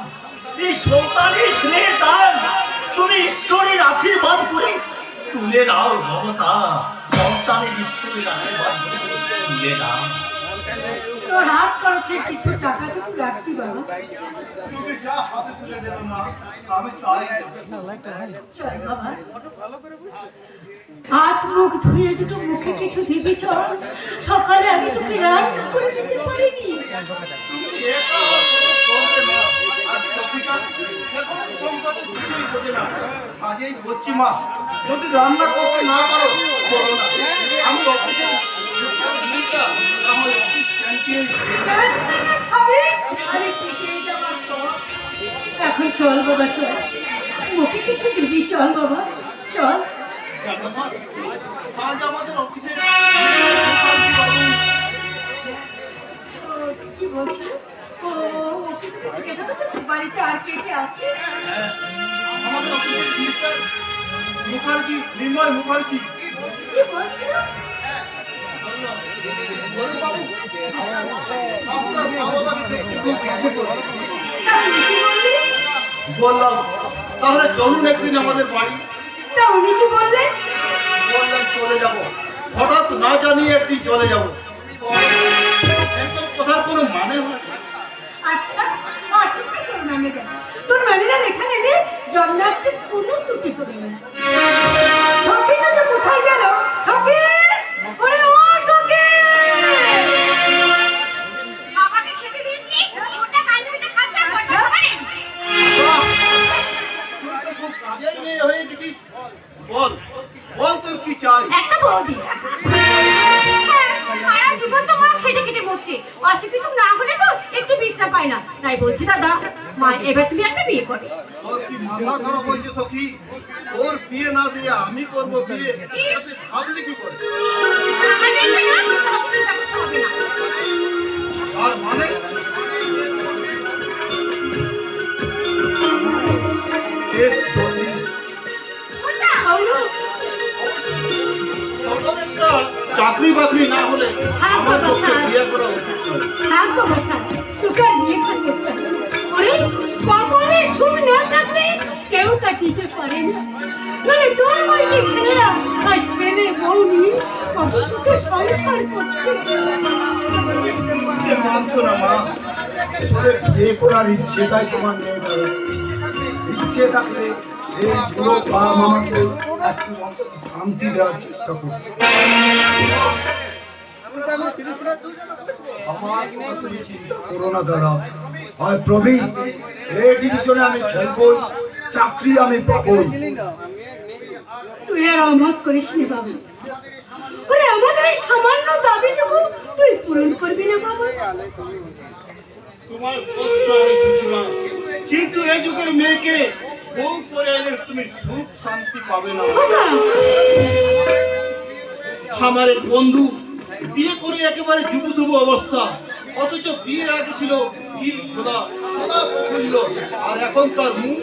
এই সন্তানের স্নেহের দান, তুমি ঈশ্বরের আশীর্বাদ করে তুলে নাও মমতা, সন্তানের ঈশ্বরের আশীর্বাদ করে তুলে নাও। তোর হাত খরচের কিছু টাকা যদি রাখতি বাবা। তুমি যা হাতে তুলে দেবে মা, আমি তাই দেব। চল বাবা, হাত মুখ ধুয়ে দুটো মুখে কিছু দিবি। চল, সকালে আমি তোকে রান্না করে দিতে পারিনি। তুমি একা কোনো করবে না। আর কপিটা সেখানে সংসারে কিছুই বোঝে না। কাজেই বলছি মা, যদি রান্না করতে না পারো করো না। আমি অফিসে আমার অফিস ক্যান্টিনে ক্যান্টিনে খাবি? আরে ঠিকই যাবার পর। এখন চল বাবা, চল, মুখে কিছু দিবি। চল বাবা, চল। জানো মা, আজ আমাদের অফিসে কি বলছিস? ও ওকে তুমি জিজ্ঞাসা করছো তোর বাড়িতে আর কে কে আছে? আমাদের অফিসের মিস্টার মুখার্জি, নির্ময় মুখার্জি। কি বলছিল? বলুন বাবু, আপনার মা বাবাকে দেখতে খুব ইচ্ছে করছে। তাহলে কি বললি? বললাম তাহলে চলুন একদিন আমাদের বাড়ি। তা উনি কি বললেন? বললাম চলে যাব, হঠাৎ না জানিয়ে একদিন চলে যাব। এসব কথার কোনো মানে হয়? আচ্ছা, অসুবিধা তোর নামে যাবে। করবে না। সখীটা তো কোথায় গেল? সখী! ওরে ও সখী! বাবাকে খেতে দিয়েছি, ওটা কাঁদতে দিতে খাচ্ছে আর বলছে পারে। তুই তো খুব কাজের মেয়ে হয়ে গেছিস। বল বল তোর কি চাই? একটা বৌদি। সারা জীবন তো মা খেটে খেটে মরছে, অসুখ না হলে তো একটু বিশ্রাম পায় না। তাই বলছি দাদা, মা এবার তুমি একটা বিয়ে করো। তোর কি মাথা খারাপ হয়েছে সখী? তোর বিয়ে না দিয়ে আমি করব বিয়ে? তুই ভাবলি কি করে? আমার বিয়ে না, তোমাকে চিন্তা করতে হবে না। আর মানে বেশ জলদি কোনটা? তোর একটা চাকরি বাকরি না হলে আমার পক্ষে বিয়ে করা উচিত নয়। থাক বাবা থাক, তোকে আর বিয়ে করতে হবে না। ওরে কপালে সুখ না থাকলে কেউ তা দিতে পারে না। মানে তোর বয়সী ছেলেরা আর ছেলে বউ নিয়ে কত সুখে সংসার করছে। মানছো না মা, আসলে বিয়ে করার ইচ্ছেটাই তোমার নেই দাদা। ইচ্ছে থাকলে এই বুড়ো বাবা মামাকে একটু অন্তত শান্তি দেওয়ার চেষ্টা করো। আমার কোনো তুমি চিন্তা করো না দাদা। হয় প্রবীণ এই ডিভিশনে আমি খেলবো, চাকরি আমি পাবো। তুই আর অমত করিস নি বাবা। ওরে আমাদের এই সামান্য দাবিটুকু তুই পূরণ করবি না বাবা? তোমার কষ্ট আমি বুঝলাম, কিন্তু এই যুগের মেয়েকে বউ করে এলে তুমি সুখ শান্তি পাবে না। বাবা, আমার এক বন্ধু বিয়ে করে একেবারে যুবধুবু অবস্থা, অথচ বিয়ের আগে ছিল নীল খোদা সদা প্রফুল্ল, আর এখন তার মুখ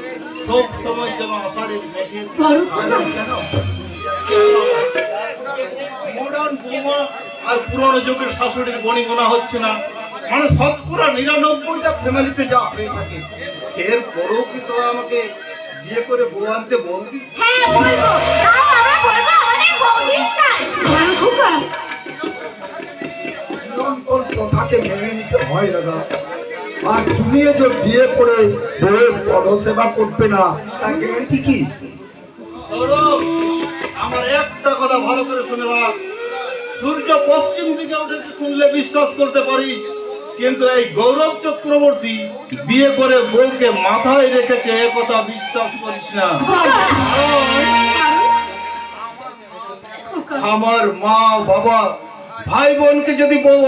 সব সময় যেন আষাঢ়ের মেঘের বড় আলো। কেন মডার্ন বৌমা আর পুরনো যুগের শাশুড়ির বনিগণা হচ্ছে না? মানে 99% ফ্যামিলিতে যা হয়ে থাকে, এর পরেও কি তোরা আমাকে বিয়ে করে বউ আনতে বলবি? হ্যাঁ বলবো, তাও আমরা বলবো আমাদের বৌদি চাই। বড় খোকা, চিরন্তন প্রথাকে মেনে নিতে হয় দাদা। আর তুমি যে বিয়ে করে বউয়ের পদসেবা করবে না, তার গ্যারান্টি কি? আমার একটা কথা ভালো করে শুনে রাখ, সূর্য পশ্চিম দিকে উঠেছে শুনলে বিশ্বাস করতে পারিস, কিন্তু এই গৌরব চক্রবর্তী বিয়ে করে বউকে মাথায় রেখেছে এ কথা বিশ্বাস করিস না। খোকা, আমার মা বাবা ভাই বোনকে যদি বউ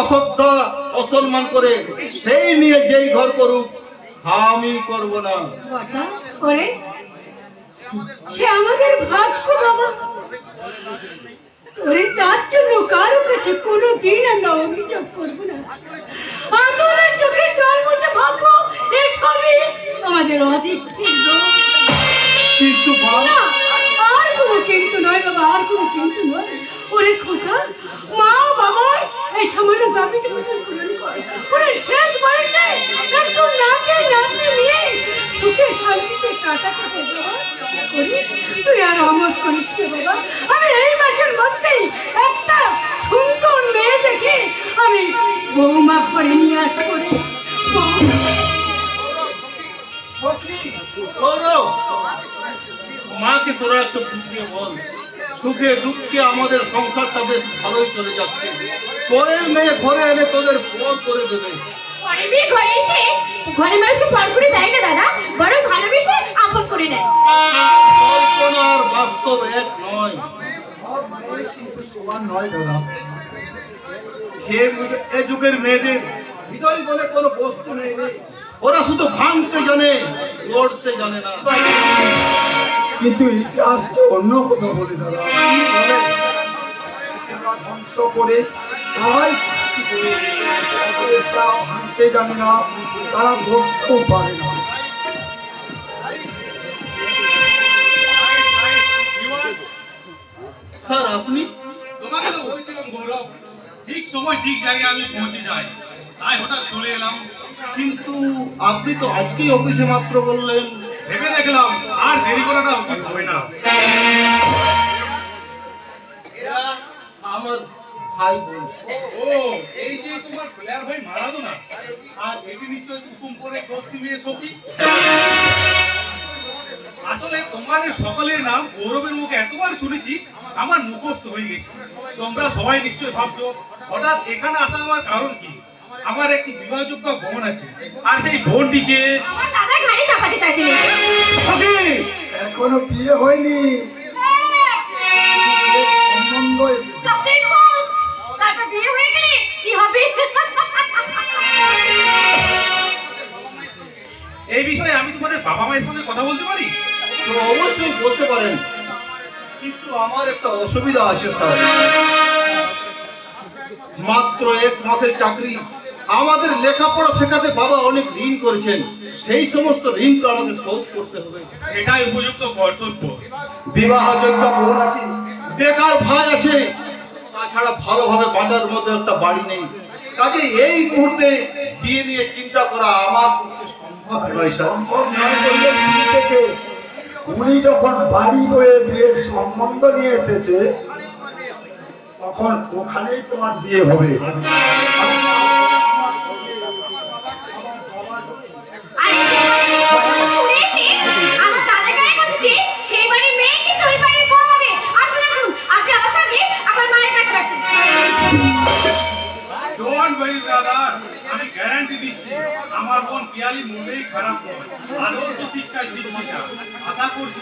অশ্রদ্ধা অসম্মান করে, সেই নিয়ে যেই ঘর করুক, আমি করব না। বাবা, ওরে সে আমাদের ভাগ্য বাবা। ওরে তার জন্য কারো কাছে কোনোদিন আমরা অভিযোগ করবো না। আঁচলের চোখে জল মুছে ভাববো এসবই আমাদের অদৃষ্টির দোষ। কিন্তু না, আর কোনো কিন্তু নয় বাবা, আর কোনো কিন্তু নয়। ওরে খোকা, মা বাবার এই সামান্য দাবিটুকু পূরণ কর। ওরে শেষ বয়সে একটু নাচে নাচে নিয়ে সুখে শান্তিতে কাটাতে দে বাবা। ওরে তুই আর অমত করিস না বাবা। আমি এই মাসের মধ্যেই একটা সুন্দর মেয়ে দেখে আমি বৌমা ঘরে নিয়ে আসবো রে। মাকে তোরা একটু বুঝিয়ে বল, সুখে দুঃখে আমাদের সংসারটা বেশ ভালোই চলে যাচ্ছে। পরের মেয়ে ঘরে এলে তোদের পর করে দেবে। পরে বিয়ে ঘরে এসে ঘরের মানুষকে পর করে দেয় না দাদা, বরং ভালোবেসে আপন করে নেয়। কল্পনা আর বাস্তব এক নয়, কিন্তু সমান নয় দাদা। এ যুগের মেয়েদের হৃদয় বলে কোনো বস্তু নেই রে। ওরা শুধু ভাঙতে জানে, লড়তে জানে না। কিন্তু ইতিহাস যে অন্য কথা বলে দাদা। কি বলে? যারা ধ্বংস করে, তারাই সৃষ্টি করে। তারা ভাঙতে জানে না, তারা লড়তেও পারে না। স্যার আপনি? তোমাকে তো বলছিলাম গৌরব, ঠিক সময় ঠিক জায়গায় আমি পৌঁছে যাই, তাই হঠাৎ চলে এলাম। কিন্তু আপনি তো আজকেই অফিসে মাত্র বললেন। ভেবে দেখলাম আর দেরি করাটা উচিত হবে না। এরা আমার ভাই বোন। ও, এই যে তোমার প্লেয়ার ভাই মারাদোনা, আর এটি নিশ্চয়ই কুসুম করে দোস্তি মেয়ে সখী। আসলে তোমাদের সকলের নাম গৌরবের মুখে এতবার শুনেছি আমার মুখস্থ হয়ে গেছে। তোমরা সবাই নিশ্চয়ই ভাবছো হঠাৎ এখানে আসা আমার কারণ কি। আমার একটি বিবাহযোগ্য বোন আছে, আর সেই বোনটিকে আমার দাদা গাড়ি চাপাতে চাইছিলেন। এখনো বিয়ে হয়নি, সম্বন্ধ এসেছে। চকলেট হোক, তারপর বিয়ে হয়ে গেলে কি হবে? এই বিষয়ে আমি তোমাদের বাবা মায়ের সঙ্গে কথা বলতে পারি? তো অবশ্যই বলতে পারেন, কিন্তু আমার একটা অসুবিধা আছে স্যার। মাত্র 1 মাসের চাকরি, আমাদের লেখাপড়া শেখাতে বাবা অনেক ঋণ করেছেন, সেই সমস্ত ঋণ তো আমাদের শোধ করতে হবে। সেটাই উপযুক্ত কর্তব্য। বিবাহযোগ্য বোন আছে, বেকার ভাই আছে, তাছাড়া ভালোভাবে বাজার মধ্যে একটা বাড়ি নেই। কাজে এই মুহূর্তে বিয়ে নিয়ে চিন্তা করা আমার পক্ষে সম্ভব নয় স্যার। উনি যখন বাড়ি বয়ে বিয়ের সম্বন্ধ নিয়ে এসেছে তখন ওখানেই তোমার বিয়ে হবে। আরে শুনেছি আমার দাদা গায়ে বলেছে সেই বাড়ির মেয়ে কিন্তু ওই বাড়ির বউ হবে। আসুন আসুন, আপনি আমার সঙ্গে আমার মায়ের কাছে আসুন। ডোন্ট ওয়ারি ব্রাদার, আমি গ্যারান্টি দিচ্ছি আমার বোন পিয়ালি মোটেই খারাপ নয়, আদর্শ শিক্ষায় শিক্ষিতা। আশা করছি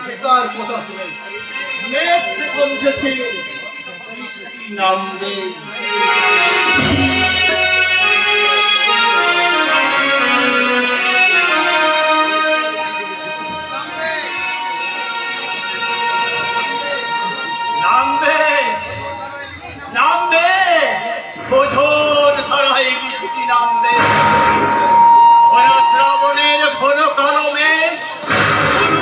সেটার কথা শুনে মেঘ যখন উঠেছে বৃষ্টি নামবে। নামবে নামবে, বোঝন ধরাই বৃষ্টি নামবে। ভরা শ্রাবণের ঘন কালমে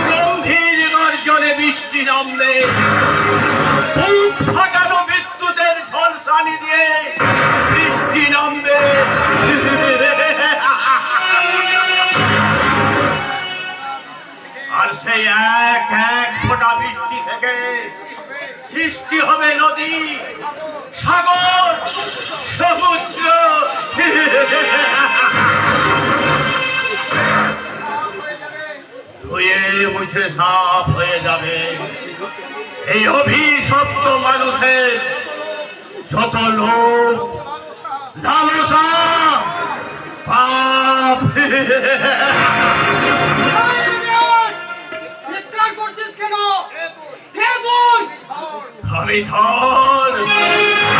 গম্ভীর গর্জনে বৃষ্টি নামবে। বুক ফাটানো বিদ্যুতের ঝলসানি দিয়ে বৃষ্টি নামবে। আর সেই এক এক ফোঁটা বৃষ্টি থেকে সৃষ্টি হবে নদী, সাগর, সমুদ্র। ধুয়ে মুছে সাফ হয়ে যাবে এই অভিশপ্ত মানুষের যত লোভ, লালসা, পাপ। চিৎকার করছিস কেন? কে তুই? আমি ঝড়,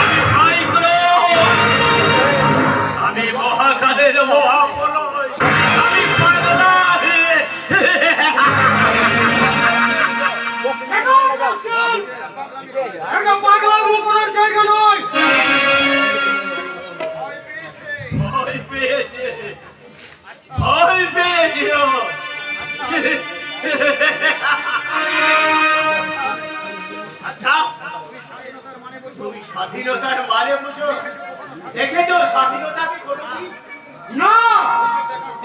আমি সাইক্লোন, আমি মহাকালের মহাপ্রলয়, আমি পাগলা। এটা পাগলামি করার জায়গা নয়। ভয় পেয়েছে, ভয় পেয়েছিল। আচ্ছা, তুমি স্বাধীনতার মানে বুঝো? দেখেছো স্বাধীনতাকে কোনোদিন? না,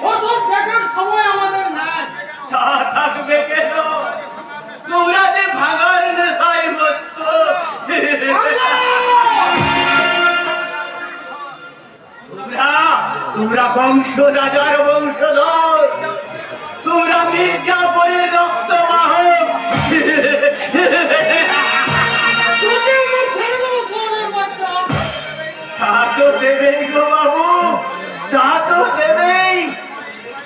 ওসব দেখার সময় আমাদের নাই। তা থাকবে কেন? তোমরা যে ভাঙার নেশায় মস্ত। তোমরা বংশ রাজার বংশধর, তোমরা মির্জাপুরের রক্তবাহক। যদি মুখ ছেড়ে দেবো শহরের বাচ্চা। তা তো দেবেই গো বাবু, তা তো দেবেই।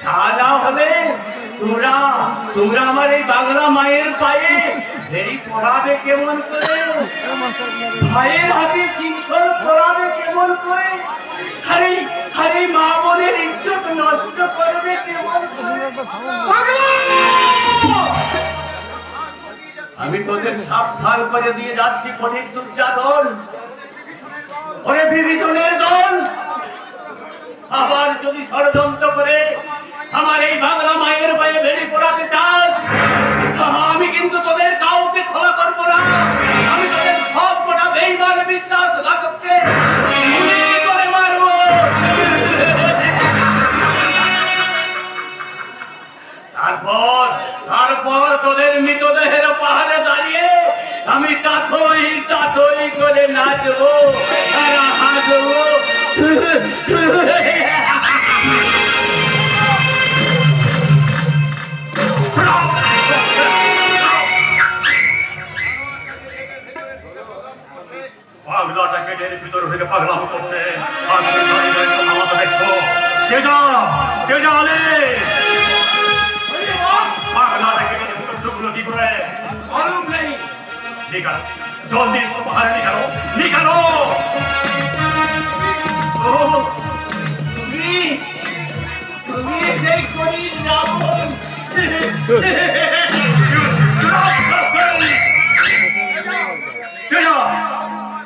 তা না হলে তোমরা তোমরা আমার এই বাংলা মায়ের পায়ে ভেরি পড়াবে কেমন করে? ভাইয়ের হাতে শৃঙ্খল পড়াবে কেমন করে? আরে আরে মা বোনের ইজ্জত নষ্ট করবে কেমন করে? আমি তোদের সাবধান করে দিয়ে যাচ্ছি কঠিন দুর্যাতন। ওরে বিভীষণের দল, আবার যদি ষড়যন্ত্র করে আমার এই বাংলা মায়ের পায়ে ভেরি পড়াতে চাস, আমি কিন্তু তোদের কাউকে ক্ষমা করবো না। আমি তোদের সব কটা বেঈমান বিশ্বাসঘাতককে গুলি করে মারবো। তারপর তারপর তোদের মৃতদেহের পাহাড়ে দাঁড়িয়ে আমি তাথই তাথই করে নাচবো আর হাসবো পাগলাটা গেটের ভিতর থেকে পাগলাম করছে আর তুমি দাঁড়িয়ে দাঁড়িয়ে আমাকে দেখছো কে জানে পাগলাটা গেটের ভিতর ঢুকলো কি করে मालूम नहीं निकल जल्दी इसको बाहर निकालो निकालो तुम्ही एक कोणी नाम तेजा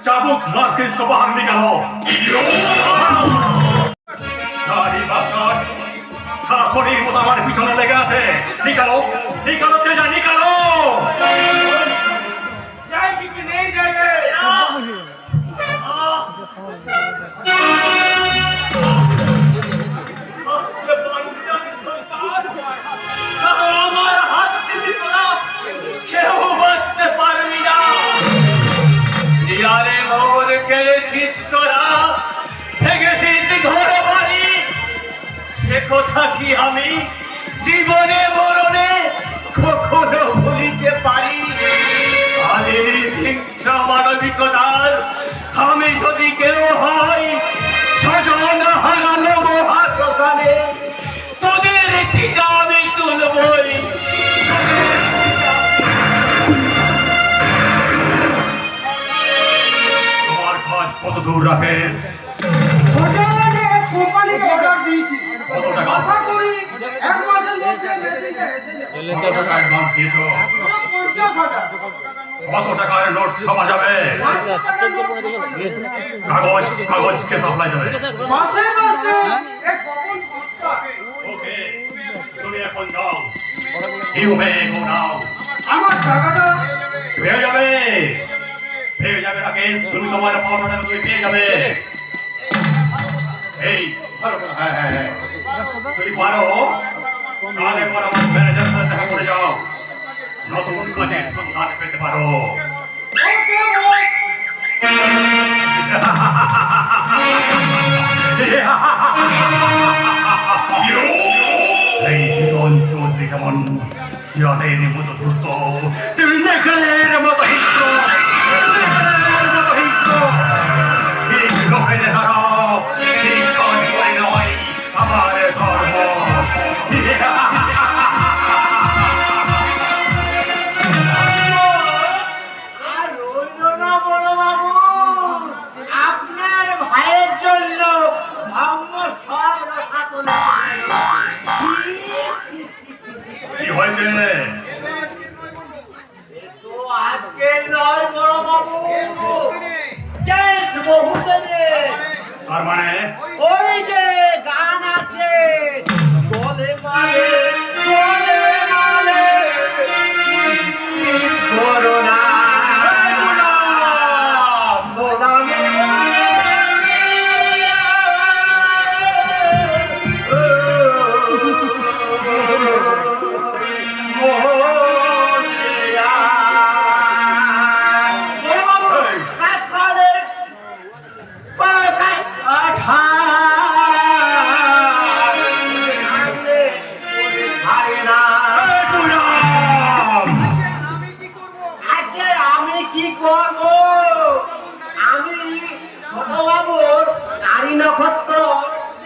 चाबुक मार के इसको बाहर निकालो गाड़ी बास्टर सारा शरीर মতো আমার পিছনে লেগে আছে निकालो निकालो तेजा निकालो जाएगी कि नहीं जाएगी আমার হাত থেকে তোরা কেউ বাঁচতে পারবি না ইয়ারে মোর কেড়েছিস তোরা ভেঙেছিস ঘর বাড়ি সে কথা কি আমি জীবনে মরণে কখনো ভুলিতে পারি আরে হিংস্র মানবিকতার আমি যদি কেউ হয় স্বজন হারানো মহাশ্মশানে তোদের টিকা আমি তুলবই তোমার কাজ কত দূর রাখে হোটেলে কোম্পানিকে অর্ডার দিয়েছি কত টাকা আশা করি এক মাসের মধ্যে মেশিনটা এসে যাবে। কত টাকা অ্যাডভান্স দিয়েছো 50,000 কত টাকার নোট ছাপা যাবে কাগজ কাগজ কে সাপ্লাই যাবে মাসে মাসে এক কখন সস্তা ওকে তুমি এখন যাও ইউ মে গো নাও আমার টাকাটা পেয়ে যাবে রাকেশ তুমি তোমার পাওনা টাকা তুমি পেয়ে যাবে এই ভালো করে হ্যাঁ তুমি পারো কাল একবার আমার ম্যানেজার সাথে দেখা করে যাও নতুন কাজের সন্ধান পেতে পারো ওকে বস এই ভীষণ চৌধুরী যেমন শিয়ালের মতো ধূর্ত তুমি নেকড়ের মতো হিংস্র ঠিক লোকেদের হারাও ঠিক কাজ করে নয় আমার ধর্ম আর রইল না বড় বাবু আপনার ভাইয়ের জন্য ধর্ম সব রক্ষা করে কি হয়েছে তো আজকে নয় বড় বাবু কেস বহুদিনে তার মানে ওই যে গান আছে বলে মালে বলে মালে করোনা আমি কি করব আমি ছোট বাবুর নারী নক্ষত্র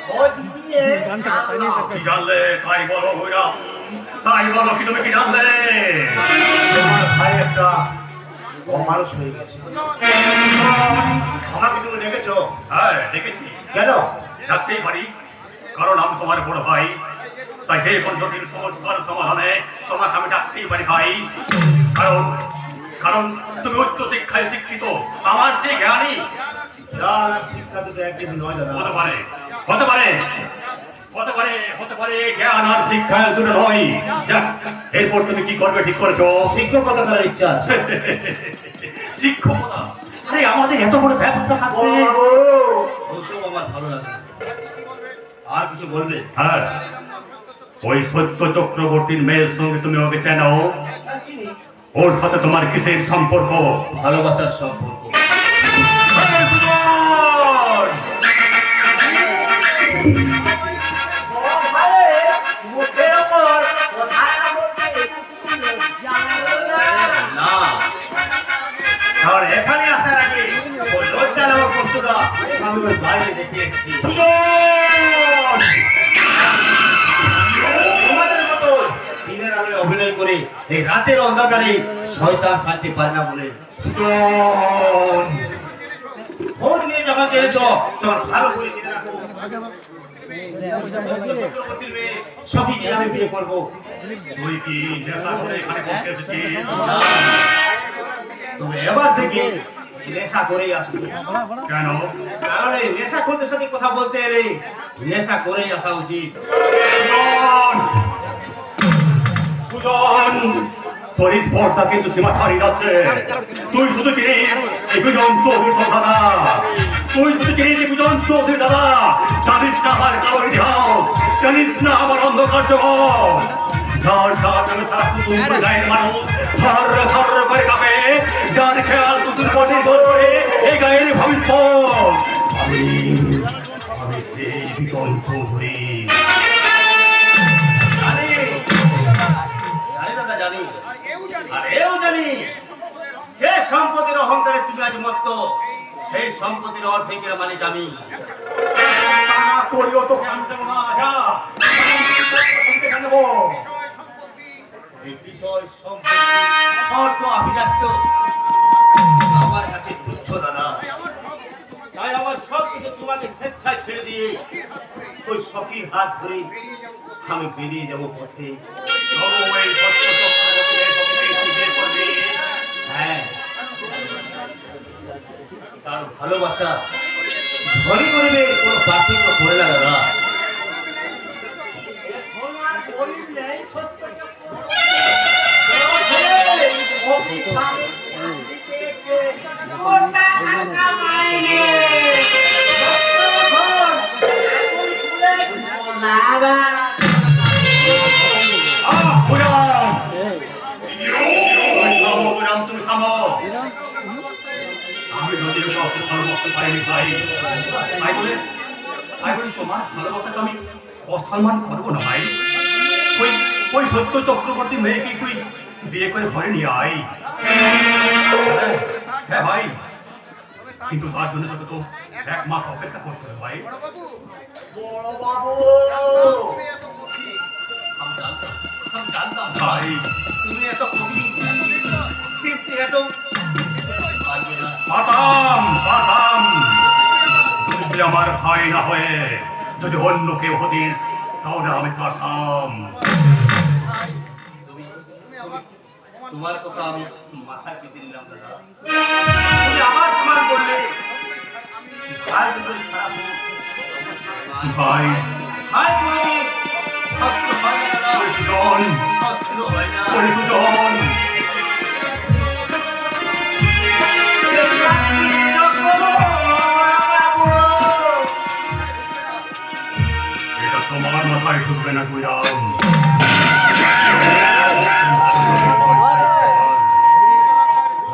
খোঁজ দিয়ে কি জানলে তাই বলো ভৈরাম তাই বলো কি তুমি কি জানলে তোমার ভাই একটা অমানুষ হয়ে গেছে আমাকে তুমি দেখেছো হ্যাঁ দেখেছি কেন ডাকতেই পারি কারণ আমি তোমার বড় ভাই তাই সেই পদ্ধতির সমস্যার সমাধানে তোমাকে আমি ডাকতেই পারি ভাই কারণ কারণ তুমি উচ্চ শিক্ষায় শিক্ষিত আমার যে জ্ঞানী জ্ঞান আর শিক্ষা দুটো একদিন নয় দাদা হতে পারে হতে পারে হতে পারে হতে পারে জ্ঞান আর শিক্ষা দুটো নয় যাক এরপর তুমি কি করবে ঠিক করেছো শিক্ষকতা করার ইচ্ছা আছে শিক্ষকতা আরে আমাদের এত বড় ব্যবস্থা থাকবে ওসব আমার ভালো লাগে না। আর কিছু বলবে হ্যাঁ ওই সত্য চক্রবর্তীর মেয়ের সঙ্গে তুমি ওকে চেনো ওর সাথে তোমার কিসের সম্পর্ক ভালোবাসার সম্পর্ক আমি ওই বাইরে দেখে এসেছি। তোমাদের মতো দিনের আলোয় অভিনয় করে এই রাতের অন্ধকারে শয়তান শান্তি পায় না বলে ভোট নিয়ে যখন চলেছ তখন ভালো করে জেনে রাখো চক্রবর্তীর মেয়ে সখীকে আমি বিয়ে করবো। তুই কি নেশা করে এখানে পৌঁছে এসেছিস? তবে এবার থেকে নেশা করেই আসবে। কেন? কারণ এই নেশা করতে সাথে কথা বলতে এলে নেশা করেই আসা উচিত। সুজন, তোর এই স্পর্ধা কিন্তু সীমা ছাড়িয়ে যাচ্ছে। তুই শুধু চিনিস এই বিজন চৌধুরীর দাদা, তুই শুধু চিনিস এই বিজন চৌধুরীর দাদা, জানিস না আমার কারোর ইতিহাস, জানিস না আমার অন্ধকার জগৎ। যার যার নামে তারা কুতুম গায়ের মানুষ থর থর করে কাঁপে, যার খেয়াল কুতুর পথে করে এই গায়ের ভবিষ্যৎ। আমি সেই বিজন চৌধুরী। জানি জানি দাদা জানি, আর এও জানি যে সম্পদের অহংকারে তুমি আজ মত্ত, সেই সম্পদের অর্ধেকের মালিক আমি। করিও তোকে আমি দেবো না, যা নেবো। এই বিষয় সম্পত্তি অর্থ আভিজাত্য আমার কাছে তুচ্ছ দাদা। তাই আমার সব কিছু তোমাকে স্বেচ্ছায় ছেড়ে দিয়ে ওই সখীর হাত ধরে আমি বেরিয়ে যাবো পথে। তবু এই সত্য চক্রবর্তীর তোকে তুই বিয়ে করবি? হ্যাঁ, কারণ ভালোবাসা ধনী গরিবের কোনো পার্থক্য করে না দাদা। তুমি থামো। আমি যদি কাউকে ভালোবাসতে পারিনি ভাই, তাই বলে তোমার ভালোবাসাকে আমি অসম্মান করবো না ভাই। ওই ওই সত্য চক্রবর্তী মেয়েকে তুই বিয়ে করে ঘরে নিয়ে আয়। হ্যাঁ ভাই, কিন্তু তার জন্য তোকে তো 1 মাস অপেক্ষা করতে হবে ভাই। বড় বাবু, আমি জানতাম ভাই, তুমি এত কবি, কিন্তু এত পারবে না। পাতাম তুই যদি আমার ভাই না হয়ে যদি অন্য কেউ হতিস তাহলে আমি পারতাম। তোমার কথা আমি মাথায় পেতে নিলাম দাদা। তুমি আবার তোমার বললে ভাই যদি খারাপ হোক, ভাই, ভাই কোনোদিন শত্রু হয় না দাদা, সুজন, শত্রু হয় না। সুজন, এটা তোমার মাথায় ঢুকবে না গুইরাম।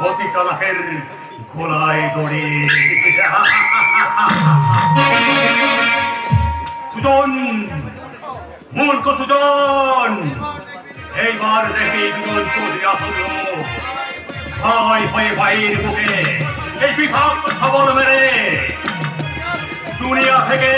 অতি চালাকের গোলায় দড়ি। সুজন, মূর্খ সুজন, এইবার দেখি বিজন চৌধুরী আসল ভাই হয়ে ভাইয়ের বুকে এই বিষাক্ত সবল মেরে দুনিয়া থেকে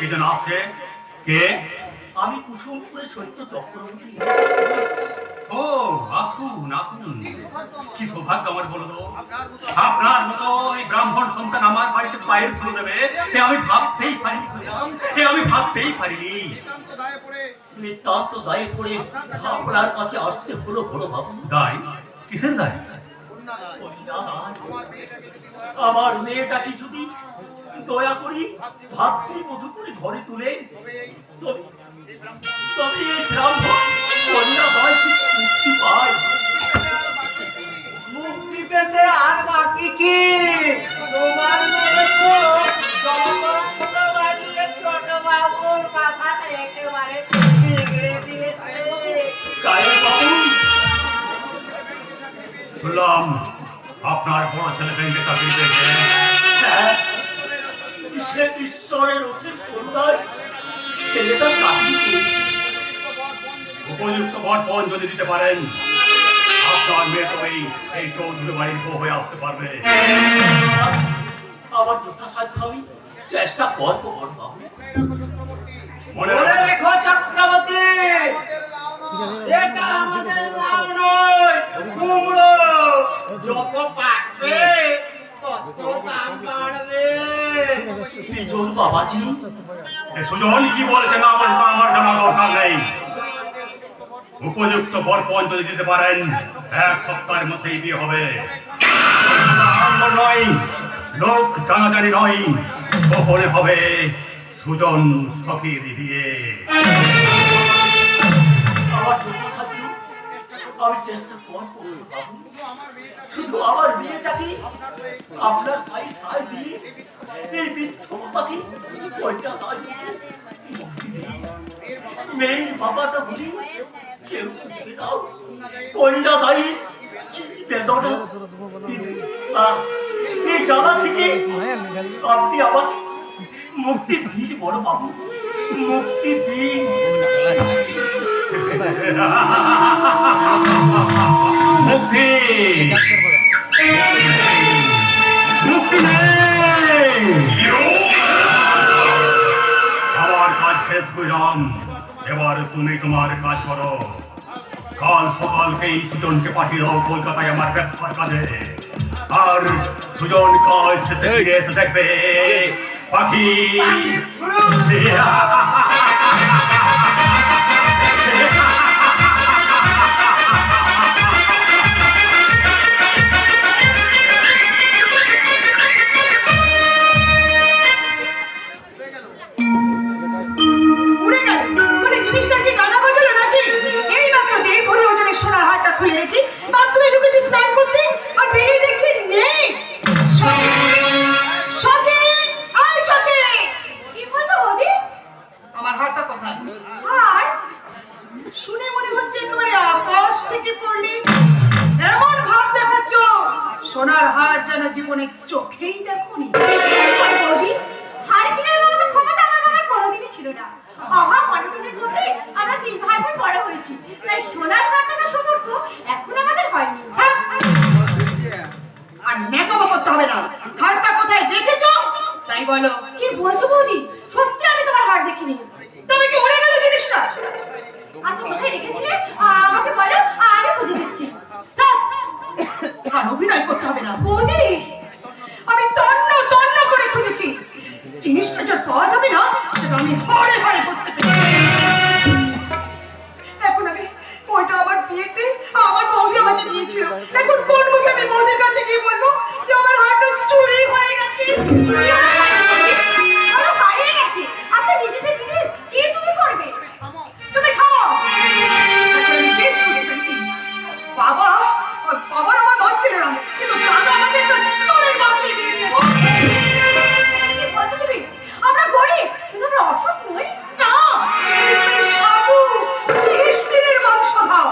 এজন আসছে কে? আমি কুসুমপুরে সত্য চক্রবর্তী। ও আসুন আসুন, কি সৌভাগ্য আমার বলো তো। আপনার মতো এই ব্রাহ্মণ সন্তান আমার বাড়িতে পায়ের ধুলো দেবে এ আমি ভাবতেই পারি, এ আমি ভাবতেই পারিনি। নিতান্ত দায়ে পড়ে আপনার কাছে আসতে হলো বড় বাবু। দায়? কিসের দায়? আমার মেয়েটা কিছুদিন দয়া করি ভাতৃবধূ করে ঘরে তুলে তবে এই ব্রাহ্মণ কন্যা ভাই মুক্তি পায়। মুক্তি পেতে আর বাকি কি? তোমার মেয়ে তো ছোট বাবুর মাথাটা একেবারে বিগড়ে দিয়েছে। শুনলাম আপনার বড় ছেলে ব্যাংকে চাকরি পেয়েছে। হ্যাঁ, সে ঈশ্বরের অশেষ করুণায় ছেলেটা চাকরি পেয়েছে। উপযুক্ত বরপণ যদি দিতে পারেন, আপনার মেয়ে তবেই এই চৌধুরী বাড়ির বউ হয়ে আসতে পারবে। আমার যথাসাধ্য আমি চেষ্টা করবো বড় বাবু। মনে মনে রাখবেন, রেখো চক্রবর্তী, এটা আমাদের লাউ নয়, কুমড়ো। যত পাকবে তত দাম বাড়বে। বিজল বাবাজি, এ সুজন কি বলেছেন আমার জানা দরকার নেই। উপযুক্ত বরপণ যদি দিতে পারেন, 1 সপ্তাহের মধ্যেই বিয়ে হবে। আড়ম্বর নয়, লোক জানাজানি নয়, গোপনে হবে সুজন সখীর বিয়ে। আমার যথাসাধ্য আমি চেষ্টা করবো বাবু। শুধু আমার মেয়েটাকে আপনার ভাই ভাই দিয়ে এই বৃদ্ধ বাবাকে কয়টা দায় মেয়ের বাবাটা বলি কেউ বুঝবে দাও কয়টা দায়ী কি বেদনা। এই জায়গা থেকে আপনি আবার মুক্তি দিন বড় বাবু, মুক্তি দিন। মুক্তি মুক্তি নেই। আমার কাজ শেষ করলাম, এবার তুমি তোমার কাজ করো। কাল সকালকেই সুজনকে পাঠিয়ে দাও কলকাতায় আমার ব্যবসার কাজে। আর সুজন কাজ শেষে ফিরে এসে দেখবে পাখি। উড়ে গেল বলে জিনিসটা কি ডানা গজালো নাকি? এই মাত্র দেড় ভরি ওজনের সোনার হারটা খুলে রেখে বাথরুমে ঢুকেছি স্নান করতে, আর বেরিয়ে দেখছি নেই। সখী, আয় সখী। কি বলছো বৌদি? আমার হারটা কোথায়? আর শুনে মনে হচ্ছে একেবারে আকাশ থেকে পড়লি। এমন ভাব দেখাচ্ছ সোনার হার যেন জীবনে চোখেই দেখোনি। বৌদি, হার কিনার মতো ক্ষমতা আমার বাবার কোনোদিনই ছিল না। অভাব অনটনের মধ্যে আমরা 3 ভাই বোন বড় হয়েছি, তাই সোনার হার টাকার সম্পর্ক এখন আমাদের হয়নি। হ্যাঁ? আর মেকআপ করতে হবে না। হারটা কোথায় রেখেছো তাই বলো। কি বলছো বৌদি? সত্যি আমি তোমার হার দেখিনি। তবে কি উড়ে গেল জিনিসটা? আচ্ছা, কোথায় রেখেছিলে আমাকে বলো, আমি খুঁজে দিচ্ছি। থাক, আর অভিনয় করতে হবে না। বৌদি, আমি তন্ন তন্ন করে খুঁজেছি। জিনিসটা যা পাওয়া যাবে না সেটা আমি হাড়ে হাড়ে বুঝতে পেরেছি। এখন আমি ওইটা আমার বিয়েতে আমার বৌদি আমাকে দিয়েছিল। এখন কোন মুখে আমি বৌদির কাছে গিয়ে বলবো যে আমার হারটা চুরি হয়ে গেছে? আমার হারিয়ে গেছে। আচ্ছা, নিজেদের জিনিস কে চুরি করবে? তুমি খাও। এখন আমি বেশ বুঝতে পেরেছি। বাবার আমার দল ছিল না, কিন্তু দাদা আমাকে একটা চোরের বাক্সে দিয়ে দিয়েছে। কি বলছো তুমি? আমরা গরিব, কিন্তু আমরা অসৎ নই। না, তুমি সাধু কৃষ্ণের বংশধর।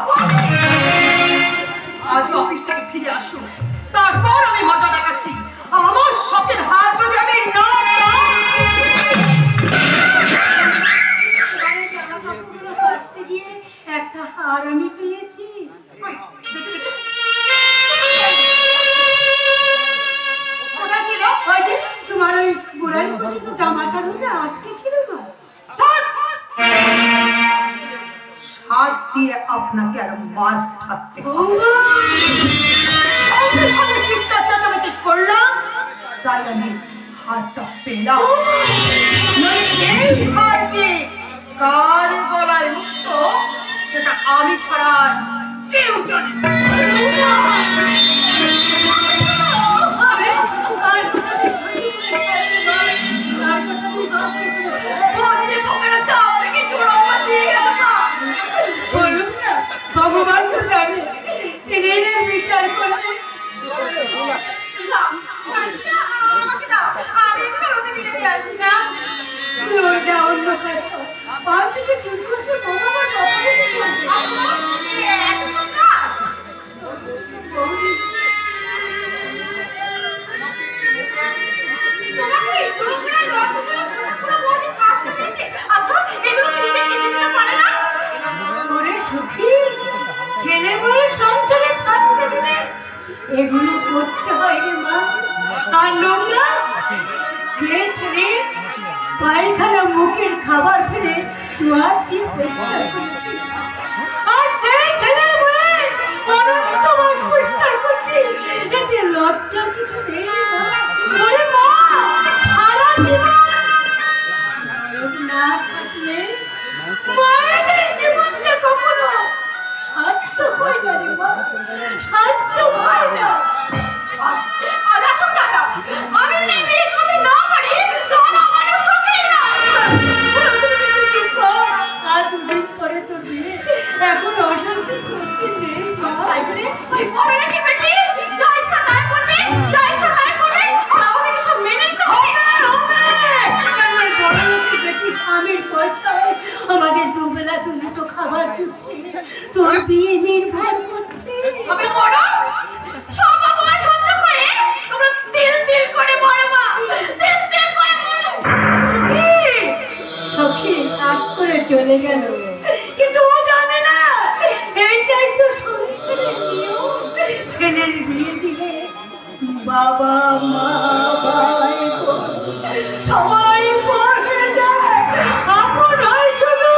আজ অফিস থেকে ফিরে আসুন, তারপর আমি মজা দেখাচ্ছি। আমার শখের হাত যদি আমি না পাই। আরে জামা কাপড়গুলো কাচতে গিয়ে একটা হার আমি পেয়েছি। কই, দেখি দেখি। কোথায় ছিল? ওই যে তোমার ওই বুড়ার মতো জামাটার মধ্যে আটকে ছিল না। থাক। হাত দিয়ে আপনাকে আর মাছ থাকতে হবে। সঙ্গে সঙ্গে চিৎকার চেঁচামেচি করলাম, তাই আমি হাতটা পেলাম। নইলে এই হাত যে কার গলায় উঠত সেটা আমি ছাড়া আর কেউ জানে না। আরে, তার কথা তুই সহ্য করতে পারবি না। তার কথা তুই সহ্য করতে পারবি না। ওরে বোকারা, তো আমাকে চোরা মার দিয়ে গেল না। বলুন না, ভগবান তো জানে তিনি এর বিচার করবেন। আমাকে দাও, আমি এখানে রোদে মিলে দিয়ে আসি না। তুই ওটা অন্য কাজ কর। আর থেকে চুপ করতে ভগবান অপরাধী করবে। এত সন্ধ্যা? এগুলো করতে হয় রে মা। আর নোংরা যে ছেলে পায়খানা মুখের খাবার ফেলে তোয়ার দিয়ে পরিষ্কার করেছে, আর যে ছেলে অনন্ত মাস পরিষ্কার করছে, এতে লজ্জার কিছু নেই রে মা। ওরে মা, সারা জীবন না থাকলে মায়েদের জীবনটা কখনো সার্থক হয় না রে মা, সার্থক হয় না। আর আসুন দাদা, আমি যদি বিয়ে করতে না পারি তাহলে আমার সুখী না। আর দুদিন পরে তোর বিয়ে, এখন অশান্তি করতে নেই মা। তাই বলে ওই পরে নাকি বেটি যা ইচ্ছা তাই করবি, যা ইচ্ছা তাই করবি, আর আমাকে কি সব মেনে নিতে হবে? আমার বড় লোকের বেটি স্বামীর পয়সায় আমাদের দুবেলা দুটো খাবার জুটছে, তোর বিয়ে নির্ভর করছে। তবে বড় সব অপমান সহ্য করে তোমরা তিল তিল করে মরো মা, তিল তিল করে মরো। সখী রাগ করে চলে গেল, কিন্তু ও জানে না এইটাই তো সংসারের নিয়ম। ছেলের বিয়ে দিলে বাবা মা ভাই বোন সবাই পর হয়ে যায়, আপন হয় শুধু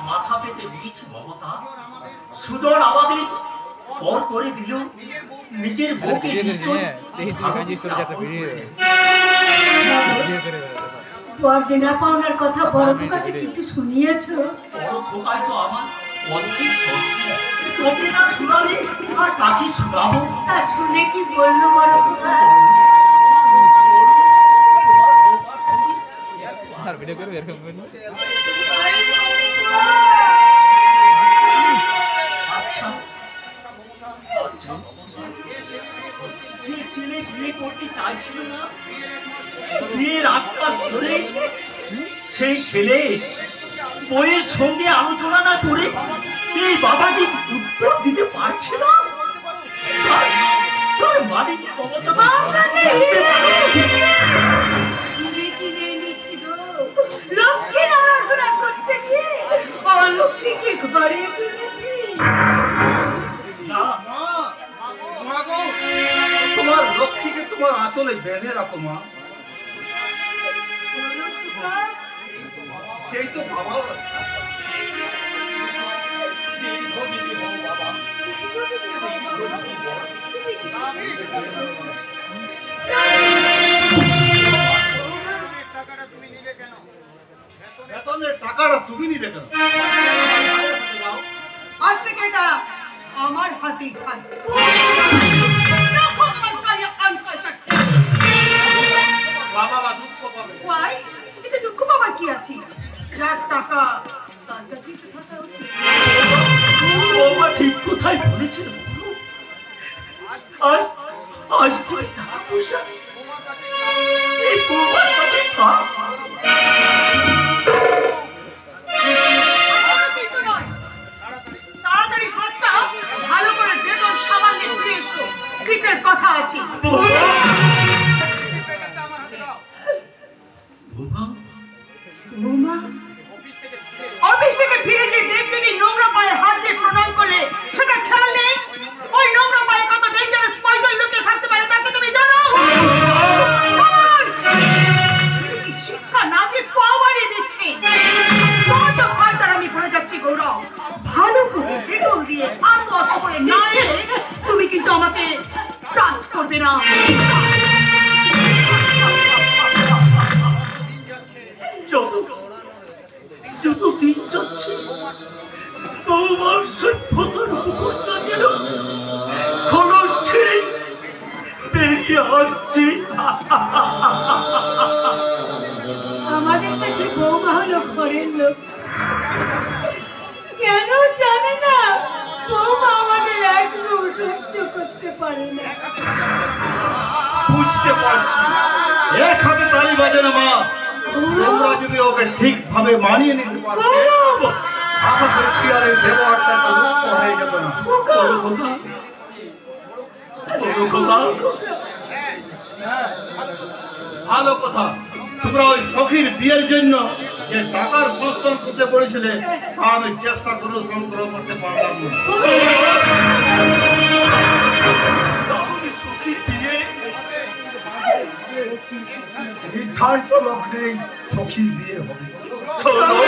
মাথা পেতে দিয়েছি মমতা। সুজন আমাদের পর করে দিল, নিজের বউকে নিশ্চয় তোর দেনা পাওনার কথা বড় কাছে কিছু শুনিয়েছ? বড় খোকায় তো আমার অনেক সস্তি, তোকে না শুনালে আর কাকে শুনাবো? তা শুনে কি বললো বড় কথা? আচ্ছা যে ছেলে বিয়ে করতে চাইছিল না, বিয়ের আশ্বাস ধরে সেই ছেলে বইয়ের সঙ্গে আলোচনা না করে এই বাবাকে উত্তর দিতে পারছে না। তোর মানে কি ক্ষমতা? কিনে এনেছিল লক্ষ্মী নাড়াঘোড়া করতে গিয়ে অলক্ষ্মীকে ঘরে তুলেছি। না, তোমার লক্ষ্মীকে তোমার আঁচলে বেঁধে রাখো মা, এই তো বাবা। দীর্ঘজীবী হও বাবা, দীর্ঘজীবী হও। বেতনের টাকাটা তুমি নিলে কেন? আজ থেকে এটা আমার হাতেই থাকবে। বাবা বা দুঃখ পাবে। ওয়াই, এতে দুঃখ পাবার কি আছে? যার টাকা তার কাছেই তো থাকা উচিত। বৌমা ঠিক কোথায় বলেছিল? আজ আজ তুই টাকা পয়সা এই বৌমার কাছে থাক। কিন্তু নয়, তাড়াতাড়ি হাতটা ভালো করে ডেটল সাবান দিয়ে ধুয়ে এসো, সিক্রেট কথা আছে। বৌমা, অফিস থেকে ফিরে যে দেবদেবী নোংরা পায়ে হাত দিয়ে প্রণাম করলে সেটা খেয়াল নেই? ওই নোংরা পায়ে কত ডেঞ্জারাস পয়জন লুকিয়ে থাকতে পারে তাকে তুমি জানো? ছেলেকে শিক্ষা না দিয়ে পা বাড়িয়ে দিচ্ছে। তোমার তো ফালতার আমি বলে যাচ্ছি গৌরব, ভালো করে ডেটল দিয়ে হাত ওয়াশ করে না এলে তুমি কিন্তু আমাকে টাচ করবে না। যত দিন যাচ্ছে বৌমার সভ্যতার মুখোশটা যেন খরচ ছেড়ে বেরিয়ে আসছে। আমাদের কাছে বৌমা হলো ঘরের লোক, কেন জানে না বৌমা আমাদের একদম সহ্য করতে পারে না। বুঝতে পারছি, এক হাতে তালি বাজে না মা। তোমরা যদি ওকে ঠিকভাবে মানিয়ে নিতে পারতে, আশা করি পিয়ারের ব্যবহারটা তো লুপ্ত হয়ে যেত না। খোকা, খোকা, ভালো কথা। তোমরা ওই সখীর বিয়ের জন্য যে টাকার সংস্থান করতে বলেছিলে তা আমি চেষ্টা করেও সংগ্রহ করতে পারলাম না। তাহলে সখীর বিয়ে নির্ধারিত লগ্নে সখীর বিয়ে হবে। শোনো,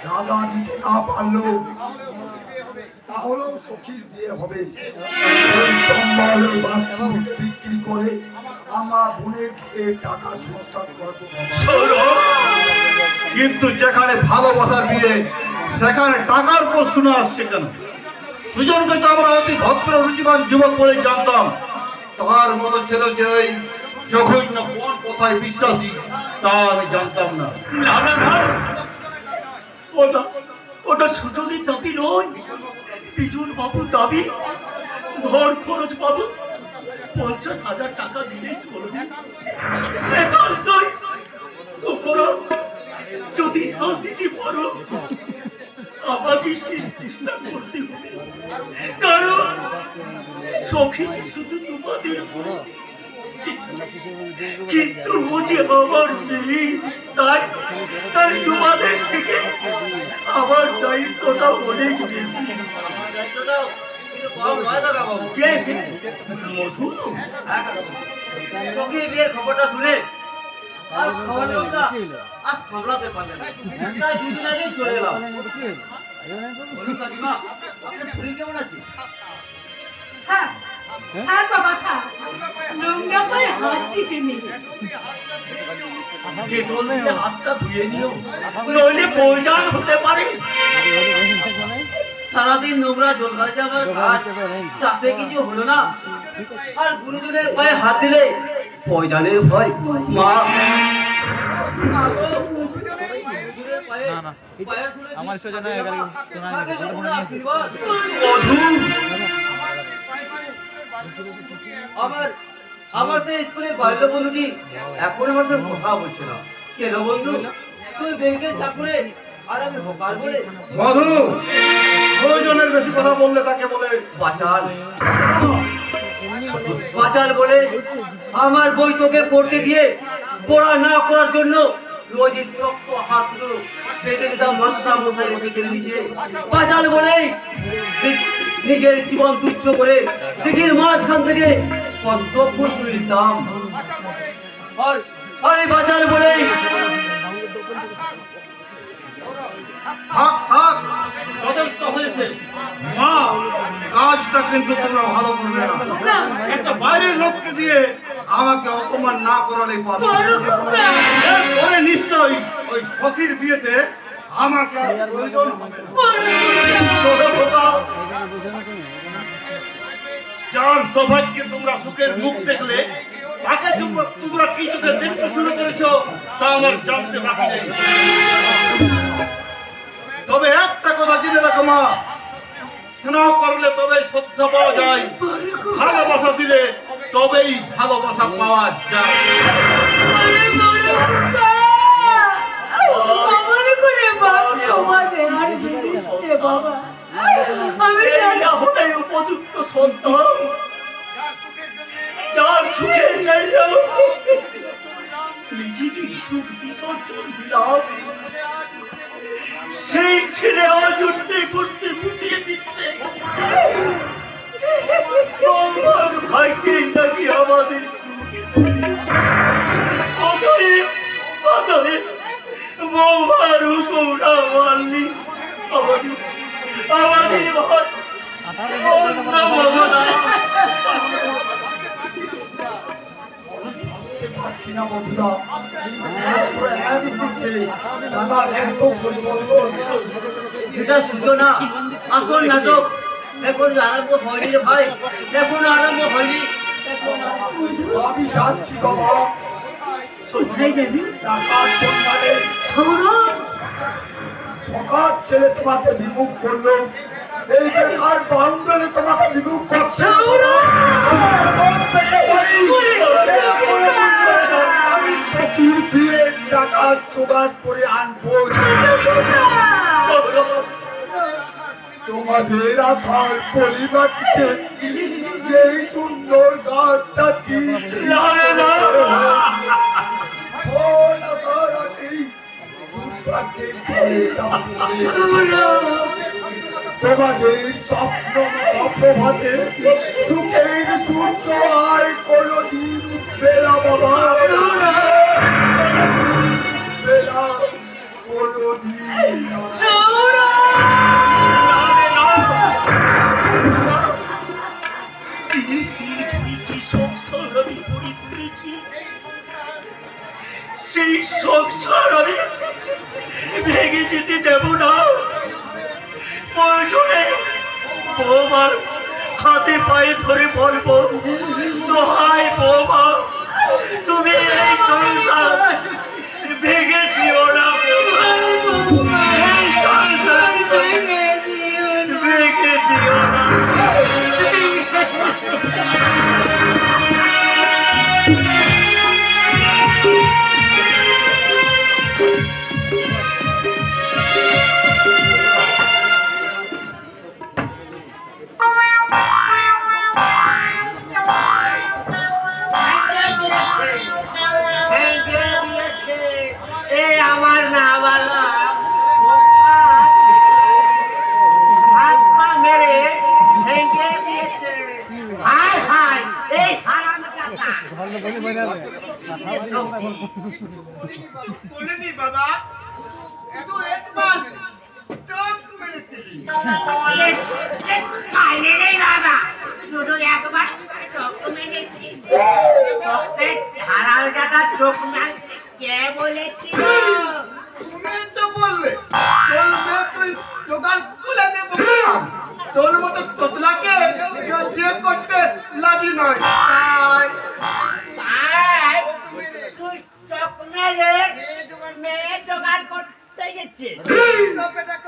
দাদা দিতে না পারলেও তাহলেও সখীর বিয়ে হবে। এই সম্বলের বাস্তু বিক্রি করে আমার বোনের বিয়ে টাকা সংস্থান করবো। শোনো, কিন্তু যেখানে ভালোবাসার বিয়ে সেখানে টাকার প্রশ্ন আসছে কেন? সুজনকে তো আমরা অতি ভদ্র রুচিবান যুবক বলে জানতাম। তার মতো ছিল যে ওই জঘন্য কোন কথায় বিশ্বাসী তা আমি জানতাম না। না না না, ওটা ওটা সুযোগের দাবি নয়। বিজুর বাবু দাবি ঘর খরচ পাবো 50,000 টাকা দিলেই চলবে। একান্তই তোমরা যদি না দিতে পারো আমাকে শেষ চেষ্টা করতে হবে, কারণ সখী শুধু তোমাদের বোন। কিন্তু ও যে আমার মেয়ে, তাই তাই তোমাদের থেকে আমার দায়িত্বটা অনেক বেশি। আমার দায়িত্বটাও কিন্তু কম নয় দাদা বাবু। কে? মধু? হ্যাঁ কাকা বাবু। সখীর বিয়ের খবরটা শুনে আর খাওয়ার লোকটা আর সামলাতে পারলেন না। তাই দুদিন আগেই চলে এলাম। বলুন কাকিমা, আপনার শরীর কেমন আছে? হ্যাঁ আর বাবা খা নোংরা করে হাত দিতে নেই। ডেটল দিয়ে হাতটা ধুয়ে নিও, নইলে পয়জান হতে পারে। সারাদিন নোংরা জল গাছে আমার কাজ, তাতে কিছু হলো না। আর গুরুজনের পায়ে হাত দিলে পয়জানের ভয়। মা আমার সেই স্কুলে বাল্য বন্ধুটি এখন আমার সাথে কথা বলছে না। কেন বন্ধু, তুই ব্যাংকের চাকুরে আর আমি হোকার বলে? মধু, প্রয়োজনের বেশি কথা বললে তাকে বলে বাচাল। বাচাল বলে আমার বই তোকে পড়তে দিয়ে পড়া না করার জন্য রোজই শক্ত হাতগুলো পেতে দিতাম মাস্টার মশাই পেটের নিচে। বাচাল বলে নিজের জীবন তুচ্ছ করে দিঘির মাঝখান থেকে পদ্ম তুলে দিতাম। আর এই বাচাল বলে যথেষ্ট হয়েছে। মা, কাজটা কিন্তু তোমরা ভালো করবে না। একটা বাইরের লোককে দিয়ে আমাকে অপমান না করালেই পারবে। এরপরে নিশ্চয়ই ওই সখীর বিয়েতে আমাকে আর প্রয়োজন হবে না। যার সৌভাগ্যে তোমরা সুখের মুখ দেখলে তাকে তোমরা কি চোখে দেখতে শুরু করেছো তা আমার জানতে বাকি নেই। তবে একটা কথা জেনে রাখো মা, স্নেহ করলে তবে শ্রদ্ধা পাওয়া যায়, ভালোবাসা দিলে তবেই ভালোবাসা পাওয়া যায়। আমার করে বাপ সমাজে আর জিনিস রে বাবা। আমি এই উপযুক্ত সন্তান যার সুখের জন্য নিজেকে সুখ বিসর্জন দিলাম, সেই ছেলে আজ উঠতে বসতে বুঝিয়ে দিচ্ছে আমার ভাইকে নাকি আমাদের সুখ এসেছে। অতএব বৌমার হুকুম না মানলি আমাদের ভাই অন্য হবো না। পাচ্ছি না বন্ধুরা, দাদা একদম পরিবর্তন। এটা সূচনা, আসল নাটক এখন আরম্ভ হয়নি রে ভাই, এখন আরম্ভ হয়নি। আমি যাচ্ছি বাবা। কোথায় যাবি? টাকার সন্ধানে সৌরভ, সকাল ছেলে তোমাকে বিমুখ করলো, এই বেকার বান্ধবী তোমাকে বিমুখ করছে। আমি সচির বিয়ের টাকা জোগাড় করে আনবো। তোমাদের আশার পরিবারকে যেই সুন্দর গাছটা কি তোমাদের স্বপ্ন অপভাতে সুখের সূর্য আর কোনদিন উঠবে না বাবা, উঠবে না কোনদিন। সেই সংসার আমি ভেঙে যেতে দেব না। প্রয়োজনে বৌমার হাতে পায়ে ধরে বলবো, দোহাই বৌমা, তুমি এই সংসার ভেঙে দিও না, এই সংসার ভেঙে দিও না। আমার না বালা হাত পা মেরে ভেঙে দিয়েছে। হায় হায়, এই হারামজাদা বলিনি বাবা, এত একবার চোখ মেরেছিলি। কালে নেই বাবা, শুধু একবার চোখ মেরেছি। হারামজাদা চোখ মেরেছে কে বলেছিল? তুমি তো বললে তোর মেয়ে তুই দোকান খুলে নেব, তোর মতো তোতলাকে কেউ বিয়ে করতে রাজি নয়। তাই তুই চোখ মেরে মেয়ে জোগাড় করতে গেছে,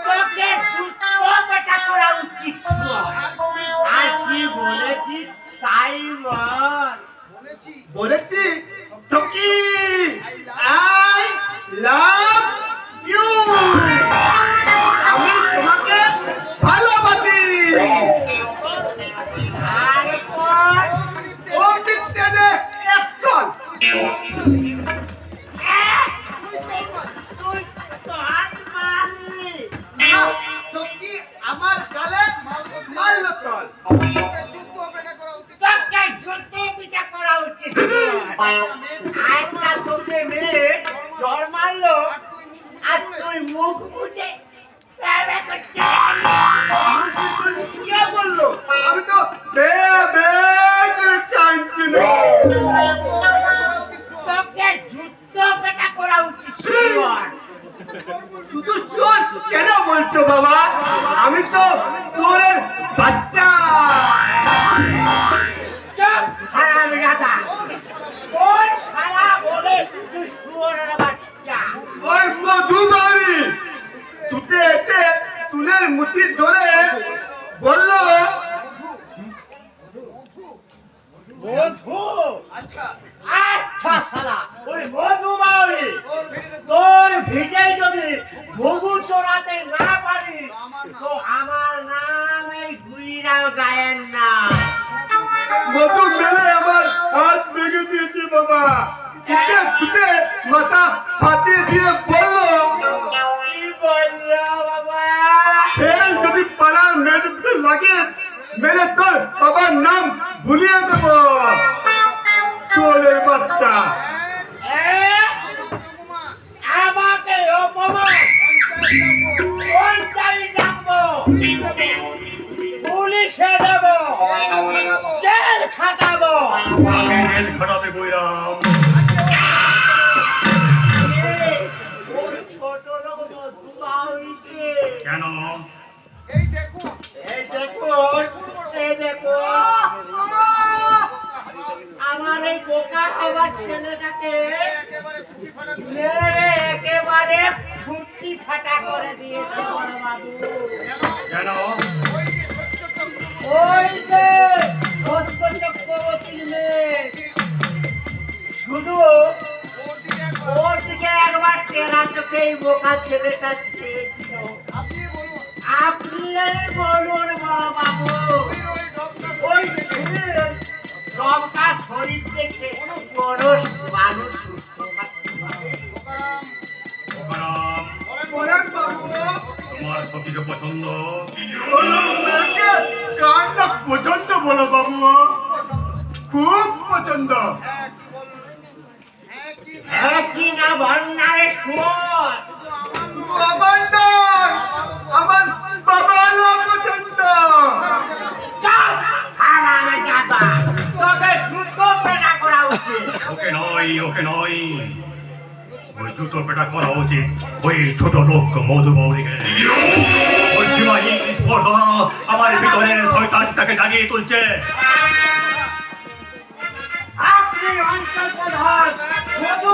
তোকে জুতো পেটা করা উচিত ছিল। আর কি বলেছি তাই বল। বলেছি তোকে আই লাভ ইউ, আমি তোমাকে ভালোবাসি। তারপর ও বিদ্যানে একজন তুই তোর মারলি, তোকে আমার গালে মারল তোর। তোকে জুতো পিটা করা উচিত ছিল। আজটা তোকে মেয়ে জ্বর মারলো আর তুই মুখ বুঝে কে বললো? আমি তো বে বে করে টানছি না। তোকে জুতো পেটা করা উচিত ছিল। শুধু চোর কেন বলছো বাবা? আমি তো চোরের বাচ্চা। চুপ হারামজাদা, কোন শালা বলে তুই শুয়োরের বাচ্চা? ওই মধুবাড়ি তুতে এতে তুলের মুঠি ধরে বললো মধু। আচ্ছা শালা, ওই মধু বাউরি তোর ভিটে যদি ঘুঘু চোরাতে না পারি তো আমার নাম এই ঘুরিরাও গায়ের না। মধু মেলে আমার হাত ভেঙে দিয়েছে বাবা। তুতে তুতে মাথা ফাটিয়ে দিয়ে বললো, কি বললো বাবা? ফের যদি পাড়ার মেয়েদের লাগে মেরে তোর বাবার নাম ভুলিয়ে দেব। চোরের বাচ্চা। আমাকে অপমান ওইটাই ডাকবো, পুলিশে দেবো, জেল খাটাবো। আমাকে জেল খাটাবে বৈরাম। ওই ছোট লোক মধু বাউরিকে কেন? এই দেখুন, এই দেখুন, আমার এই বোকা হওয়ার ছেলেটাকে মেরে একেবারে ফুটি ফাটা করে দিয়েছে বড় বাবু। কেন? ওই যে সত্য চক্রবর্তীর মেয়ে শুধু ওর দিকে একবার টেরা চোখে এই বোকা ছেলেটা চেয়েছিল। আপনি বলুন বড় বাবু ওই সবকা শরীর দেখে কোনো মানুষ সুস্থ থাকতে পারে? তুকারাম, বলেন বাবু। তোমার সখীকে পছন্দ? কার না পছন্দ বলো বাবু, খুব পছন্দ। হ্যাঁ কি না বন্যারে শুয়োর আমার নয়, আমার বাবারও পছন্দ। চল হারামে যাবা তোকে জুতো পেটা করা উচিত ওকে নয়, ওকে নয়, ওই জুতো পেটা করা উচিত ওই ছোট লোক মধু বৌরিকে। ওই সীমাহীন স্পর্ধা আমার ভিতরের শয়তানটাকে জাগিয়ে তুলছে। আপনি অঞ্চল প্রধান শুধু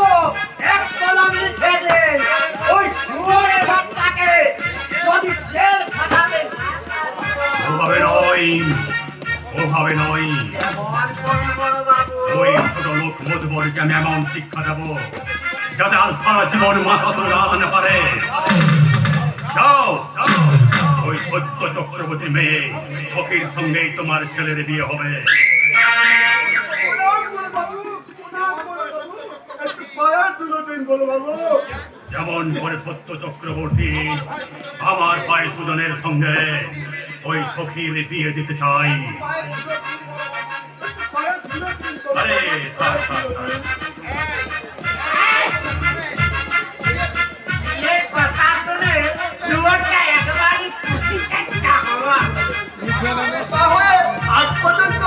এক কলমে ছেড়ে ওই শুয়োরের বাচ্চাকে যদি জেল খাটাতে ওভাবে নয়, ওভাবে নয়, কেমন করে বড় বাবু ওই ছোট লোক মধু বৌরিকে আমি এমন শিক্ষা দেবো যাতে আর সারা জীবন মাথা তুলে দাঁড়াতে না পারে। যাও যাও, ওই সত্য চক্রবর্তী মেয়ে সখীর সঙ্গেই তোমার ছেলের বিয়ে হবে। যেমন করে সত্য চক্রবর্তী আমার পায়ে সুজনের সঙ্গে ওই সখীর বিয়ে দিতে চাই। আরে থাক, থাক, থাক। এই কথা শুনে শুয়োরটা একেবারে খুশি একটা হওয়া তাহলে আজ পর্যন্ত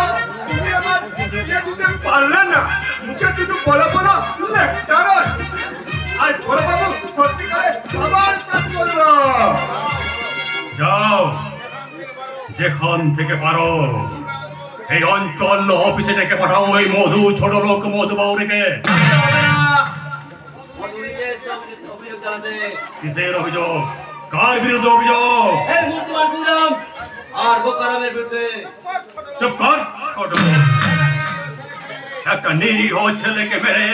তুমি আমার বিয়ে দিতে পারলে না, মুখে শুধু বড় বড় লেকচার। আর বড় বাবু সত্যিকারে আবার কাজ করলো। যাও, যেখান থেকে পারো এই অঞ্চল অফিসে ডেকে পাঠাও ওই মধু ছোট লোক মধু বাউরিকে। অভিযোগ জানাতে কিসের অভিযোগ? কার বিরুদ্ধে অভিযোগ? এই মূর্তিমান গুলাম আর বোকারামের বিরুদ্ধে। চুপ কর, ছোট লোক। একটা নিরীহ ছেলেকে মেরে